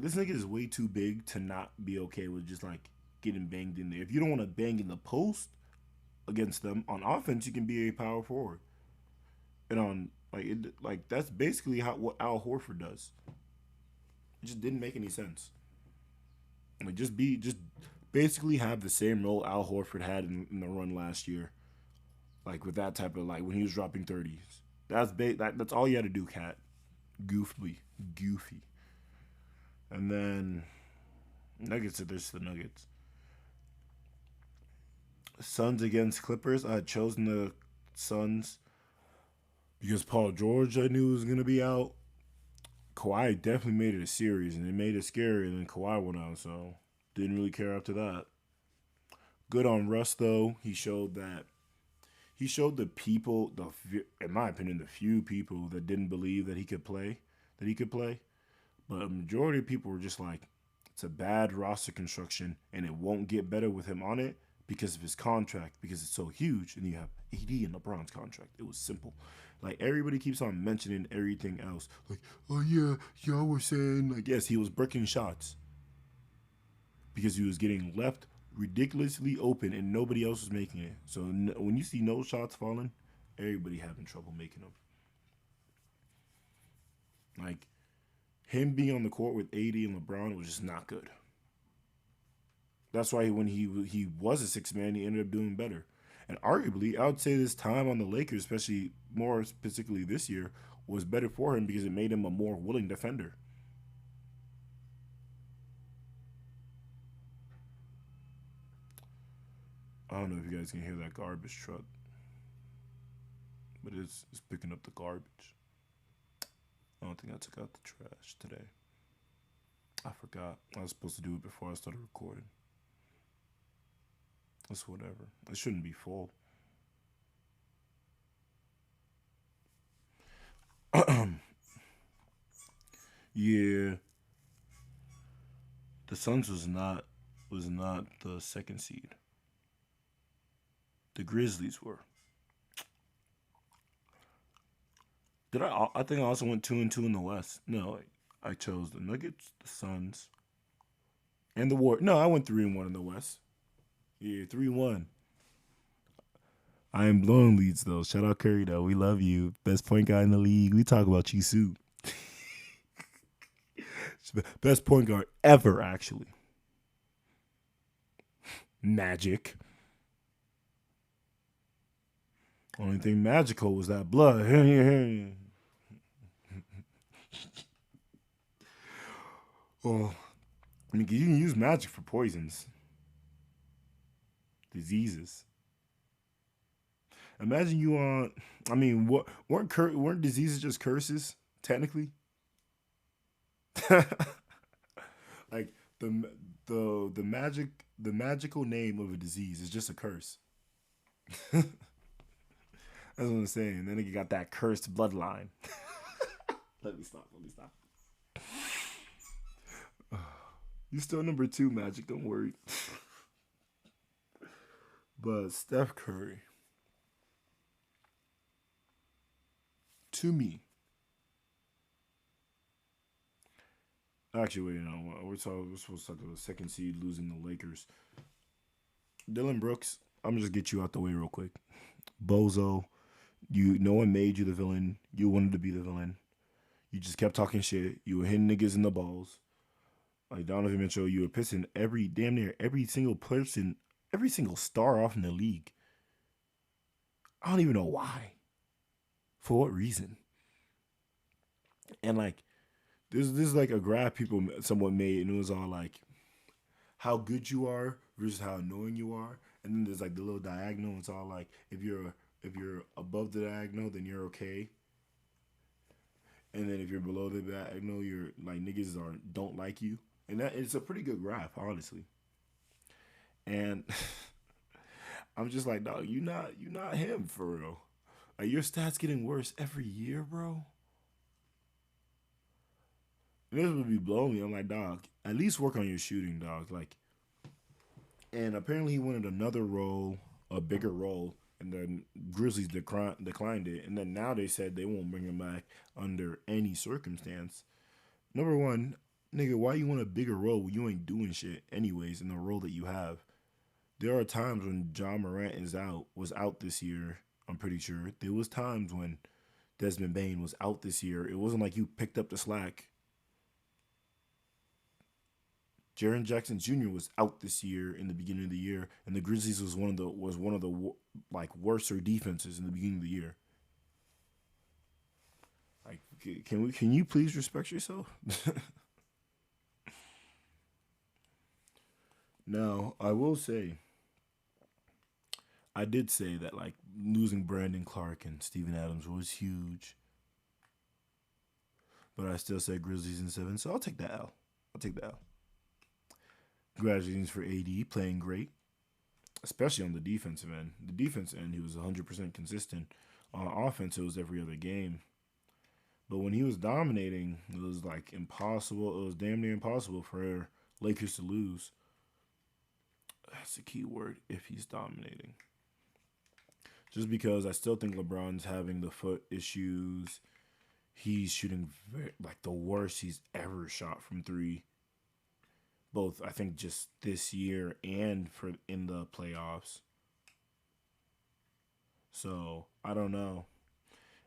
S2: this nigga is way too big to not be okay with just like getting banged in there. If you don't want to bang in the post against them on offense, you can be a power forward. And on that's basically what Al Horford does. It just didn't make any sense. Like just basically have the same role Al Horford had in the run last year. Like with that type of like when he was dropping 30s. That's all you had to do, Cat. Goofy. And then Nuggets are just the Nuggets. Suns against Clippers. I had chosen the Suns because Paul George I knew was gonna be out. Kawhi definitely made it a series, and it made it scary. And then Kawhi went out, so didn't really care after that. Good on Russ though. He showed the people, in my opinion, the few people that didn't believe that he could play. But a majority of people were just like, it's a bad roster construction, and it won't get better with him on it because of his contract, because it's so huge, and you have AD and LeBron's contract. It was simple. Like, everybody keeps on mentioning everything else. Like, oh yeah, y'all were saying, like, yes, he was breaking shots because he was getting left ridiculously open and nobody else was making it. So when you see no shots falling, everybody having trouble making them. Like, him being on the court with AD and LeBron was just not good. That's why when he was a sixth man, he ended up doing better. And arguably, I would say this time on the Lakers, especially more specifically this year, was better for him because it made him a more willing defender. I don't know if you guys can hear that garbage truck, but it's picking up the garbage. I don't think I took out the trash today. I forgot. I was supposed to do it before I started recording. It's whatever. It shouldn't be full. Yeah. The Suns was not the second seed. The Grizzlies were. I think I also went 2-2 in the West. No, I chose the Nuggets, the Suns, and the Warriors. No, I went 3-1 in the West. Yeah, 3-1. I am blowing leads though. Shout out Curry though. We love you. Best point guard in the league. We talk about you soon. Best point guard ever, actually. Magic. Only thing magical was that blood. Oh, I mean, you can use magic for poisons, diseases. Imagine you on. I mean, weren't diseases just curses technically? Like the magical name of a disease is just a curse. That's what I'm saying. Then you got that cursed bloodline. Let me stop. You still number 2, Magic. Don't worry. But Steph Curry, to me, actually, wait, no, we're supposed to talk about the second seed losing the Lakers. Dylan Brooks, I'm gonna just get you out the way real quick. Bozo, no one made you the villain. You wanted to be the villain. You just kept talking shit. You were hitting niggas in the balls. Like Donovan Mitchell, you were pissing damn near every single person, every single star off in the league. I don't even know why. For what reason? And like, this is like a graph someone made, and it was all like how good you are versus how annoying you are. And then there's like the little diagonal. It's all like if you're above the diagonal, then you're okay. And then if you're below the diagonal, you're like niggas don't like you. And that it's a pretty good graph, honestly. And I'm just like, dog, you not him for real. Like your stats getting worse every year, bro. And this would be blowing me. I'm like, dog, at least work on your shooting, dog. Like, and apparently he wanted another role, a bigger role, and then Grizzlies declined it. And then now they said they won't bring him back under any circumstance. Number one, nigga, why you want a bigger role when you ain't doing shit anyways in the role that you have? There are times when John Morant was out this year, I'm pretty sure. There was times when Desmond Bane was out this year. It wasn't like you picked up the slack. Jaren Jackson Jr. was out this year in the beginning of the year, and the Grizzlies was one of the like worser defenses in the beginning of the year. Like, can you please respect yourself? Now, I will say, I did say that like losing Brandon Clark and Steven Adams was huge, but I still said Grizzlies in 7, so I'll take that L. Congratulations for AD playing great, especially on the defensive end. The defense end, he was 100% consistent. On offense, it was every other game. But when he was dominating, it was like impossible. It was damn near impossible for Lakers to lose. That's the key word, if he's dominating. Just because I still think LeBron's having the foot issues. He's shooting like the worst he's ever shot from 3. Both, I think, just this year and in the playoffs. So, I don't know.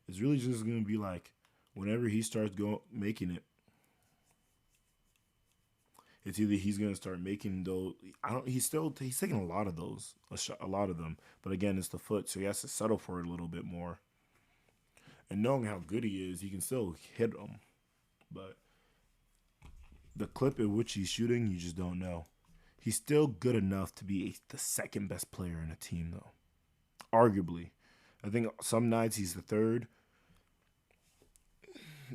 S2: It's really just going to be like whenever he starts making it, it's either he's going to start making those. He's taking a lot of those, a lot of them. But again, it's the foot, so he has to settle for it a little bit more. And knowing how good he is, he can still hit them. But the clip at which he's shooting, you just don't know. He's still good enough to be the second best player in a team, though. Arguably. I think some nights he's the third.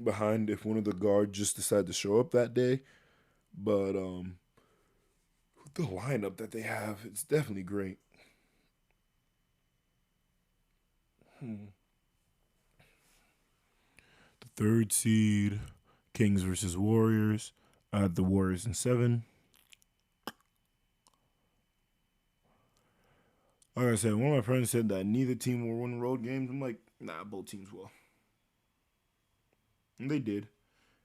S2: Behind if one of the guards just decided to show up that day. But the lineup that they have, it's definitely great. The third seed, Kings versus Warriors. The Warriors in 7. Like I said, one of my friends said that neither team will win road games. I'm like, nah, both teams will. And they did.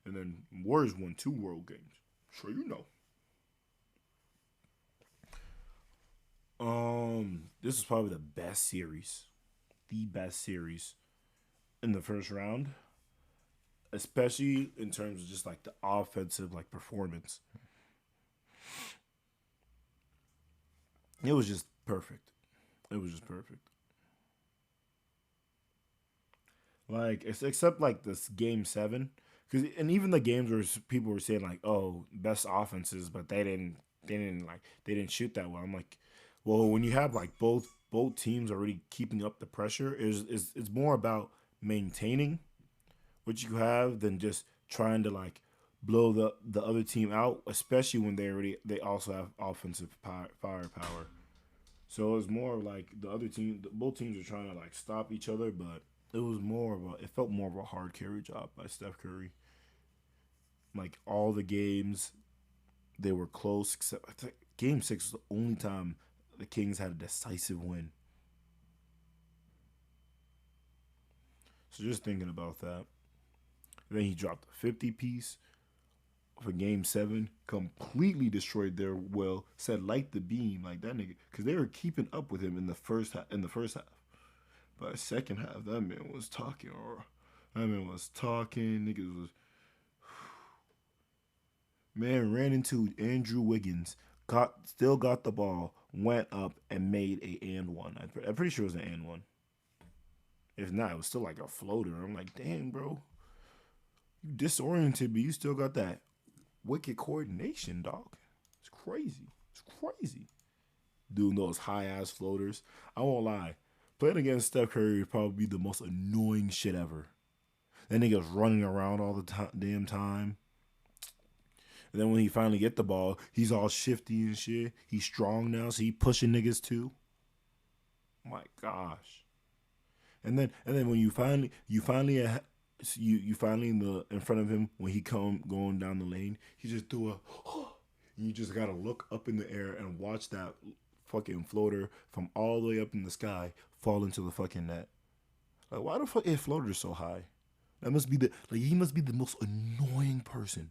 S2: And then Warriors won 2 road games. Sure you know. This is probably the best series. The best series in the first round. Especially in terms of just like the offensive like performance. It was just perfect. Like except like this game 7, and even the games where people were saying like, oh, best offenses, but they didn't shoot that well. I'm like, well, when you have like both teams already keeping up the pressure, it's more about maintaining what you have than just trying to like blow the other team out, especially when they also have offensive firepower. So it was more like both teams are trying to like stop each other, but it felt more of a hard carry job by Steph Curry. Like all the games, they were close. Except I think Game 6 was the only time the Kings had a decisive win. So just thinking about that. Then he dropped a 50 piece for Game 7. Completely destroyed their will. Said light the beam like that nigga, because they were keeping up with him in the first half. By the second half, that man was talking. Niggas was man ran into Andrew Wiggins. Still got the ball. Went up and made a and one. I'm pretty sure it was an and one. If not, it was still like a floater. I'm like, damn, bro. You disoriented, but you still got that wicked coordination, dog. It's crazy. Doing those high-ass floaters. I won't lie. Playing against Steph Curry would probably be the most annoying shit ever. That nigga's running around all the damn time. And then when he finally get the ball, he's all shifty and shit. He's strong now, so he pushing niggas too. My gosh. And then when you finally in front of him when he going down the lane, he just do a and you just gotta look up in the air and watch that fucking floater from all the way up in the sky fall into the fucking net. Like, why the fuck is floater so high? That must be he must be the most annoying person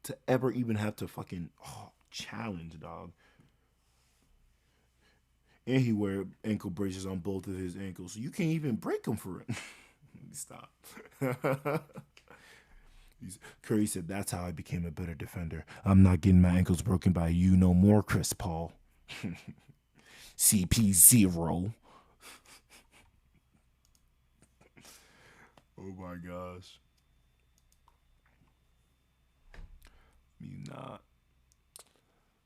S2: to ever even have to fucking challenge, dog. And he wear ankle braces on both of his ankles, so you can't even break them for it. Stop. Curry said, that's how I became a better defender. I'm not getting my ankles broken by you no more, Chris Paul. CP0. Oh my gosh. Me not.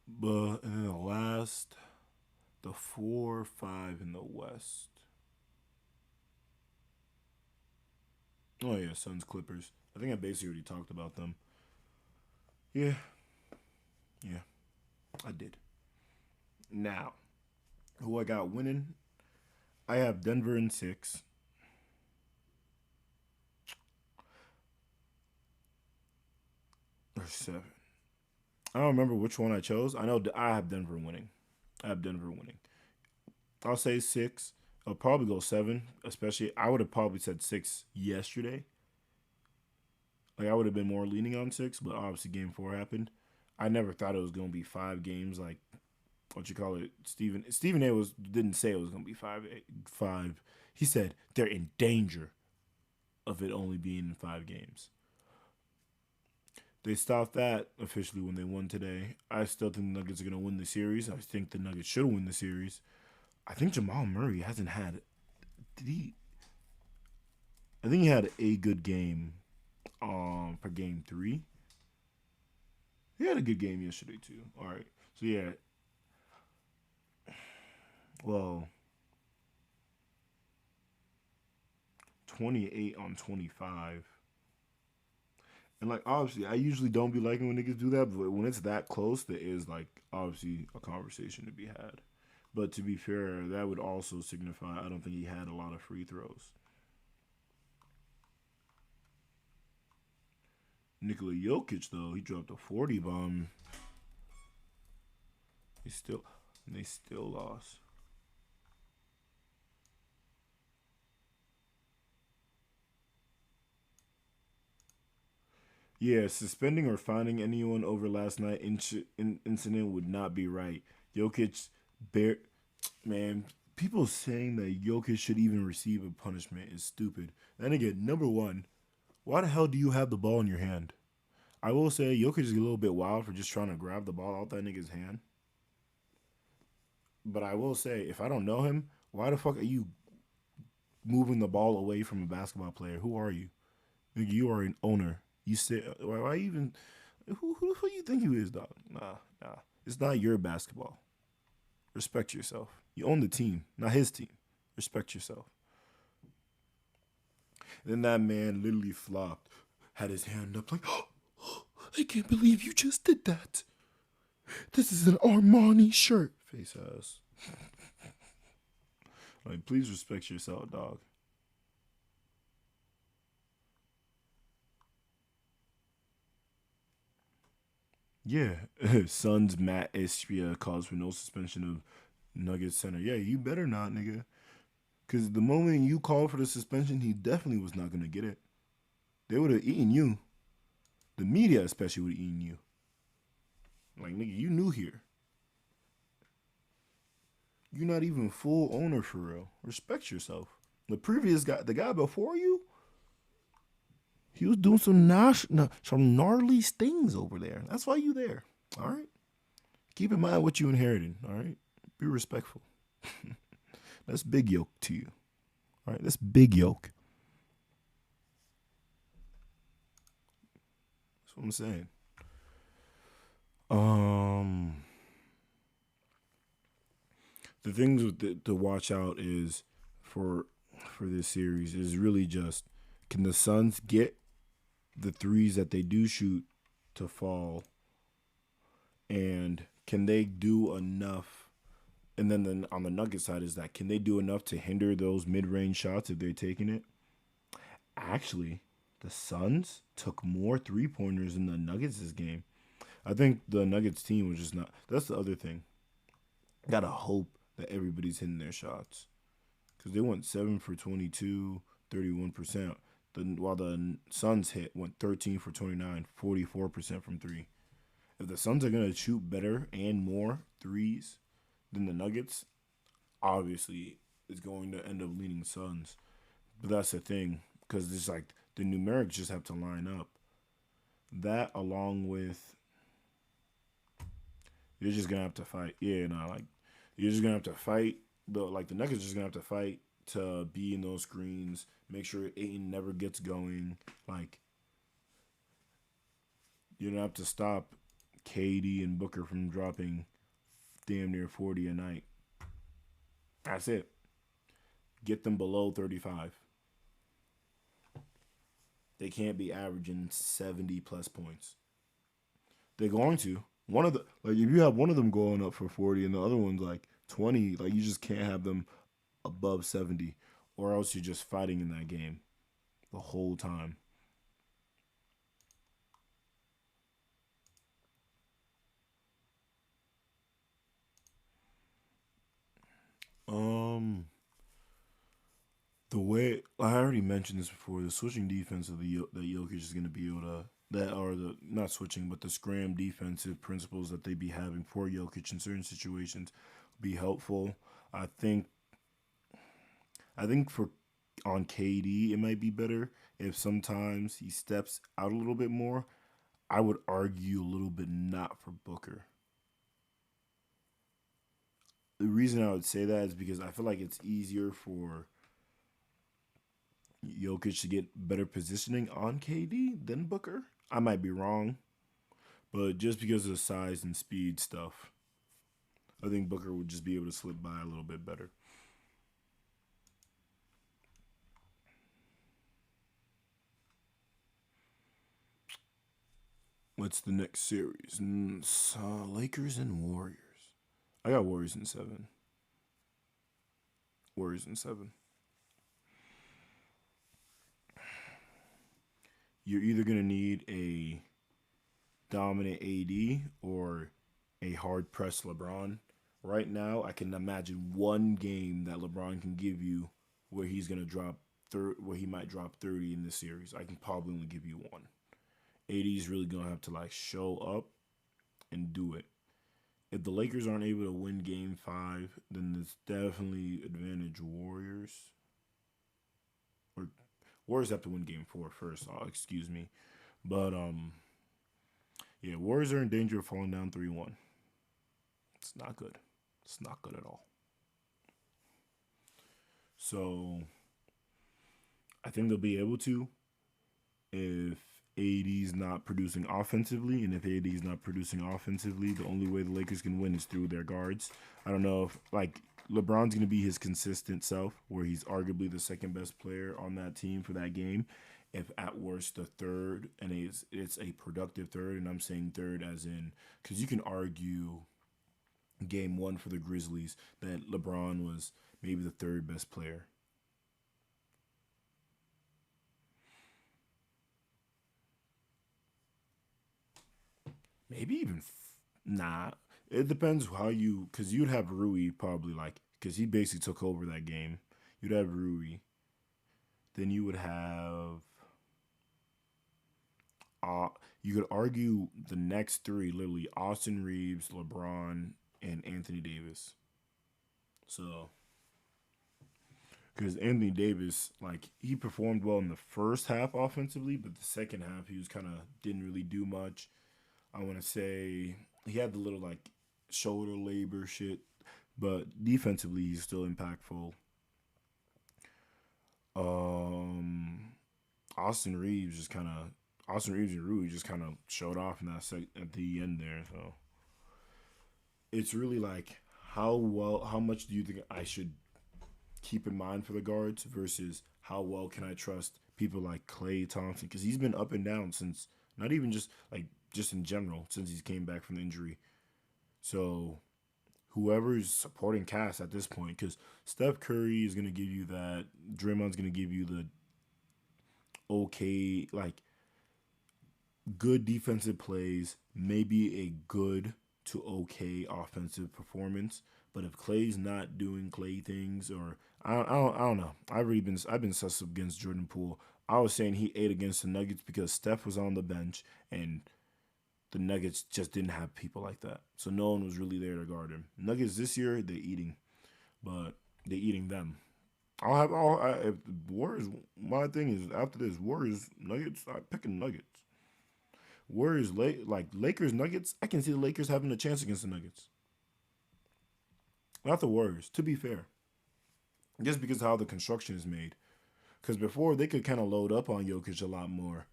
S2: But in the last, the 4 or 5 in the West. Oh yeah, Suns Clippers. I think I basically already talked about them. Yeah, I did. Now, who I got winning? I have Denver in 6. Or 7. I don't remember which one I chose. I know I have Denver winning. I'll say 6. I'll probably go 7. Especially, I would have probably said 6 yesterday. Like, I would have been more leaning on 6, but obviously Game 4 happened. I never thought it was going to be 5 games. Like, Stephen A. didn't say it was going to be 5. He said they're in danger of it only being in 5 games. They stopped that officially when they won today. I still think the Nuggets are going to win the series. I think the Nuggets should win the series. I think Jamal Murray hasn't had... I think he had a good game for Game 3. He had a good game yesterday, too. All right. So, yeah. Well, 28 on 25. And, like, obviously, I usually don't be liking when niggas do that, but when it's that close, there is, like, obviously a conversation to be had. But to be fair, that would also signify I don't think he had a lot of free throws. Nikola Jokic, though, he dropped a 40 bomb. They still lost. Yeah, suspending or fining anyone over last night incident would not be right. Jokic, man, people saying that Jokic should even receive a punishment is stupid. Then again, number one, why the hell do you have the ball in your hand? I will say Jokic is a little bit wild for just trying to grab the ball out that nigga's hand. But I will say, if I don't know him, why the fuck are you moving the ball away from a basketball player? Who are you? Nigga, you are an owner. You say, why even? Who the fuck you think you is, dog? Nah. It's not your basketball. Respect yourself. You own the team, not his team. Respect yourself. Then that man literally flopped, had his hand up like, oh, I can't believe you just did that. This is an Armani shirt. Face ass. Like, please respect yourself, dog. Yeah, Suns Matt Ispia calls for no suspension of Nuggets center. Yeah, you better not, nigga. Because the moment you called for the suspension, he definitely was not going to get it. They would have eaten you. The media especially would have eaten you. Like, nigga, you new here. You're not even full owner for real. Respect yourself. The previous guy, the guy before you, he was doing some gnarly things over there. That's why you there. All right. Keep in mind what you inherited. All right. Be respectful. That's big yoke to you. All right. That's big yoke. That's what I'm saying. The things to watch out is for this series is really just, can the Suns get the threes that they do shoot to fall, and can they do enough? And then on the Nugget side is that, can they do enough to hinder those mid-range shots if they're taking it? Actually, the Suns took more three-pointers in the Nuggets this game. I think the Nuggets team was just not. That's the other thing. Gotta hope that everybody's hitting their shots, because they went 7 for 22, 31%. While the Suns went 13 for 29, 44% from three. If the Suns are gonna shoot better and more threes than the Nuggets, obviously it's going to end up leaning Suns. But that's the thing, because it's like the numerics just have to line up. That, along with, you're just gonna have to fight. Yeah, no, like, you're just gonna have to fight. The Nuggets are just gonna have to fight to be in those screens. Make sure Ayton never gets going. Like, you're gonna have to stop KD and Booker from dropping damn near 40 a night. That's it. Get them below 35. They can't be averaging 70 plus points. They're going to. One of the, like, if you have one of them going up for 40 and the other one's like 20, like, you just can't have them above 70, or else you're just fighting in that game the whole time. The way I already mentioned this before, the switching defense of that Jokic is going to be able to, that are the not switching, but the scram defensive principles that they be having for Jokic in certain situations be helpful. I think for on KD it might be better if sometimes he steps out a little bit more. I would argue a little bit not for Booker. The reason I would say that is because I feel like it's easier for Jokic to get better positioning on KD than Booker. I might be wrong, but just because of the size and speed stuff, I think Booker would just be able to slip by a little bit better. What's the next series? Lakers and Warriors. I got Warriors in 7. Warriors in 7. You're either going to need a dominant AD or a hard-pressed LeBron. Right now, I can imagine one game that LeBron can give you where he's going to drop where he might drop 30 in this series. I can probably only give you one. AD is really going to have to, like, show up and do it. If the Lakers aren't able to win Game 5, then it's definitely advantage Warriors. Or Warriors have to win Game 4 first. Excuse me, but yeah, Warriors are in danger of falling down 3-1. It's not good. It's not good at all. So I think they'll be able to if AD's not producing offensively, and if AD's not producing offensively, the only way the Lakers can win is through their guards. I don't know if, like, LeBron's going to be his consistent self, where he's arguably the second best player on that team for that game. If at worst the third, and it's a productive third, and I'm saying third as in, because you can argue Game 1 for the Grizzlies that LeBron was maybe the third best player. maybe even nah. It depends how you, because you'd have Rui probably like, because he basically took over that game. You'd have Rui. Then you would have. You could argue the next three, literally Austin Reeves, LeBron, and Anthony Davis. So, because Anthony Davis, like, he performed well in the first half offensively, but the second half he was kind of didn't really do much. I want to say he had the little like shoulder labor shit, but defensively he's still impactful. Austin Reeves and Rui just kind of showed off in that at the end there. So it's really like how much do you think I should keep in mind for the guards versus how well can I trust people like Klay Thompson, because he's been up and down since, not even just in general, since he's came back from the injury. So whoever's supporting cast at this point, because Steph Curry is going to give you that, Draymond's going to give you the okay, like, good defensive plays, maybe a good to okay offensive performance. But if Klay's not doing Klay things, or I don't know. I've been sus against Jordan Poole. I was saying he ate against the Nuggets because Steph was on the bench and the Nuggets just didn't have people like that. So no one was really there to guard him. Nuggets this year, they're eating them. If Warriors, my thing is after this, Warriors, Nuggets, I'm picking Nuggets. Warriors, Lakers, Nuggets, I can see the Lakers having a chance against the Nuggets. Not the Warriors, to be fair. Just because of how the construction is made. Because before, they could kind of load up on Jokic a lot more.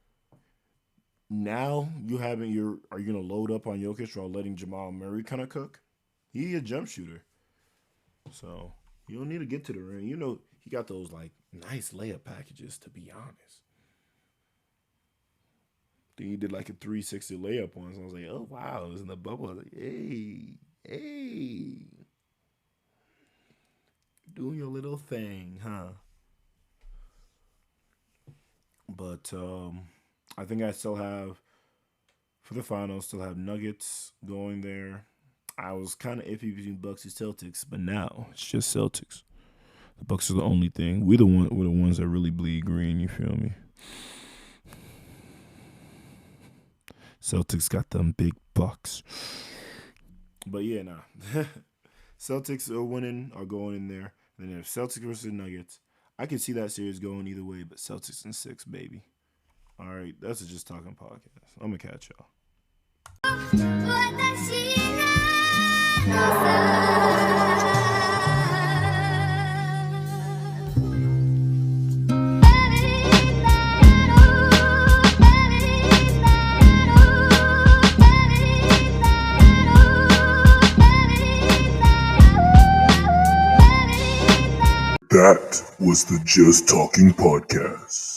S2: Now, are you going to load up on Jokic while letting Jamal Murray kind of cook? He's a jump shooter. So, you don't need to get to the ring. You know, he got those, like, nice layup packages, to be honest. Then he did, like, a 360 layup once. I was like, oh, wow. It was in the bubble. I was like, hey. Doing your little thing, huh? But I think I still have, for the finals, still have Nuggets going there. I was kind of iffy between Bucks and Celtics, but now it's just Celtics. The Bucks are the only thing. We're the ones that really bleed green. You feel me? Celtics got them big bucks. But yeah, nah. Celtics are going in there. And then if Celtics versus Nuggets, I can see that series going either way, but Celtics in 6, baby. All right, that's a Just Talking podcast. I'm going to catch y'all.
S1: That was the Just Talking podcast.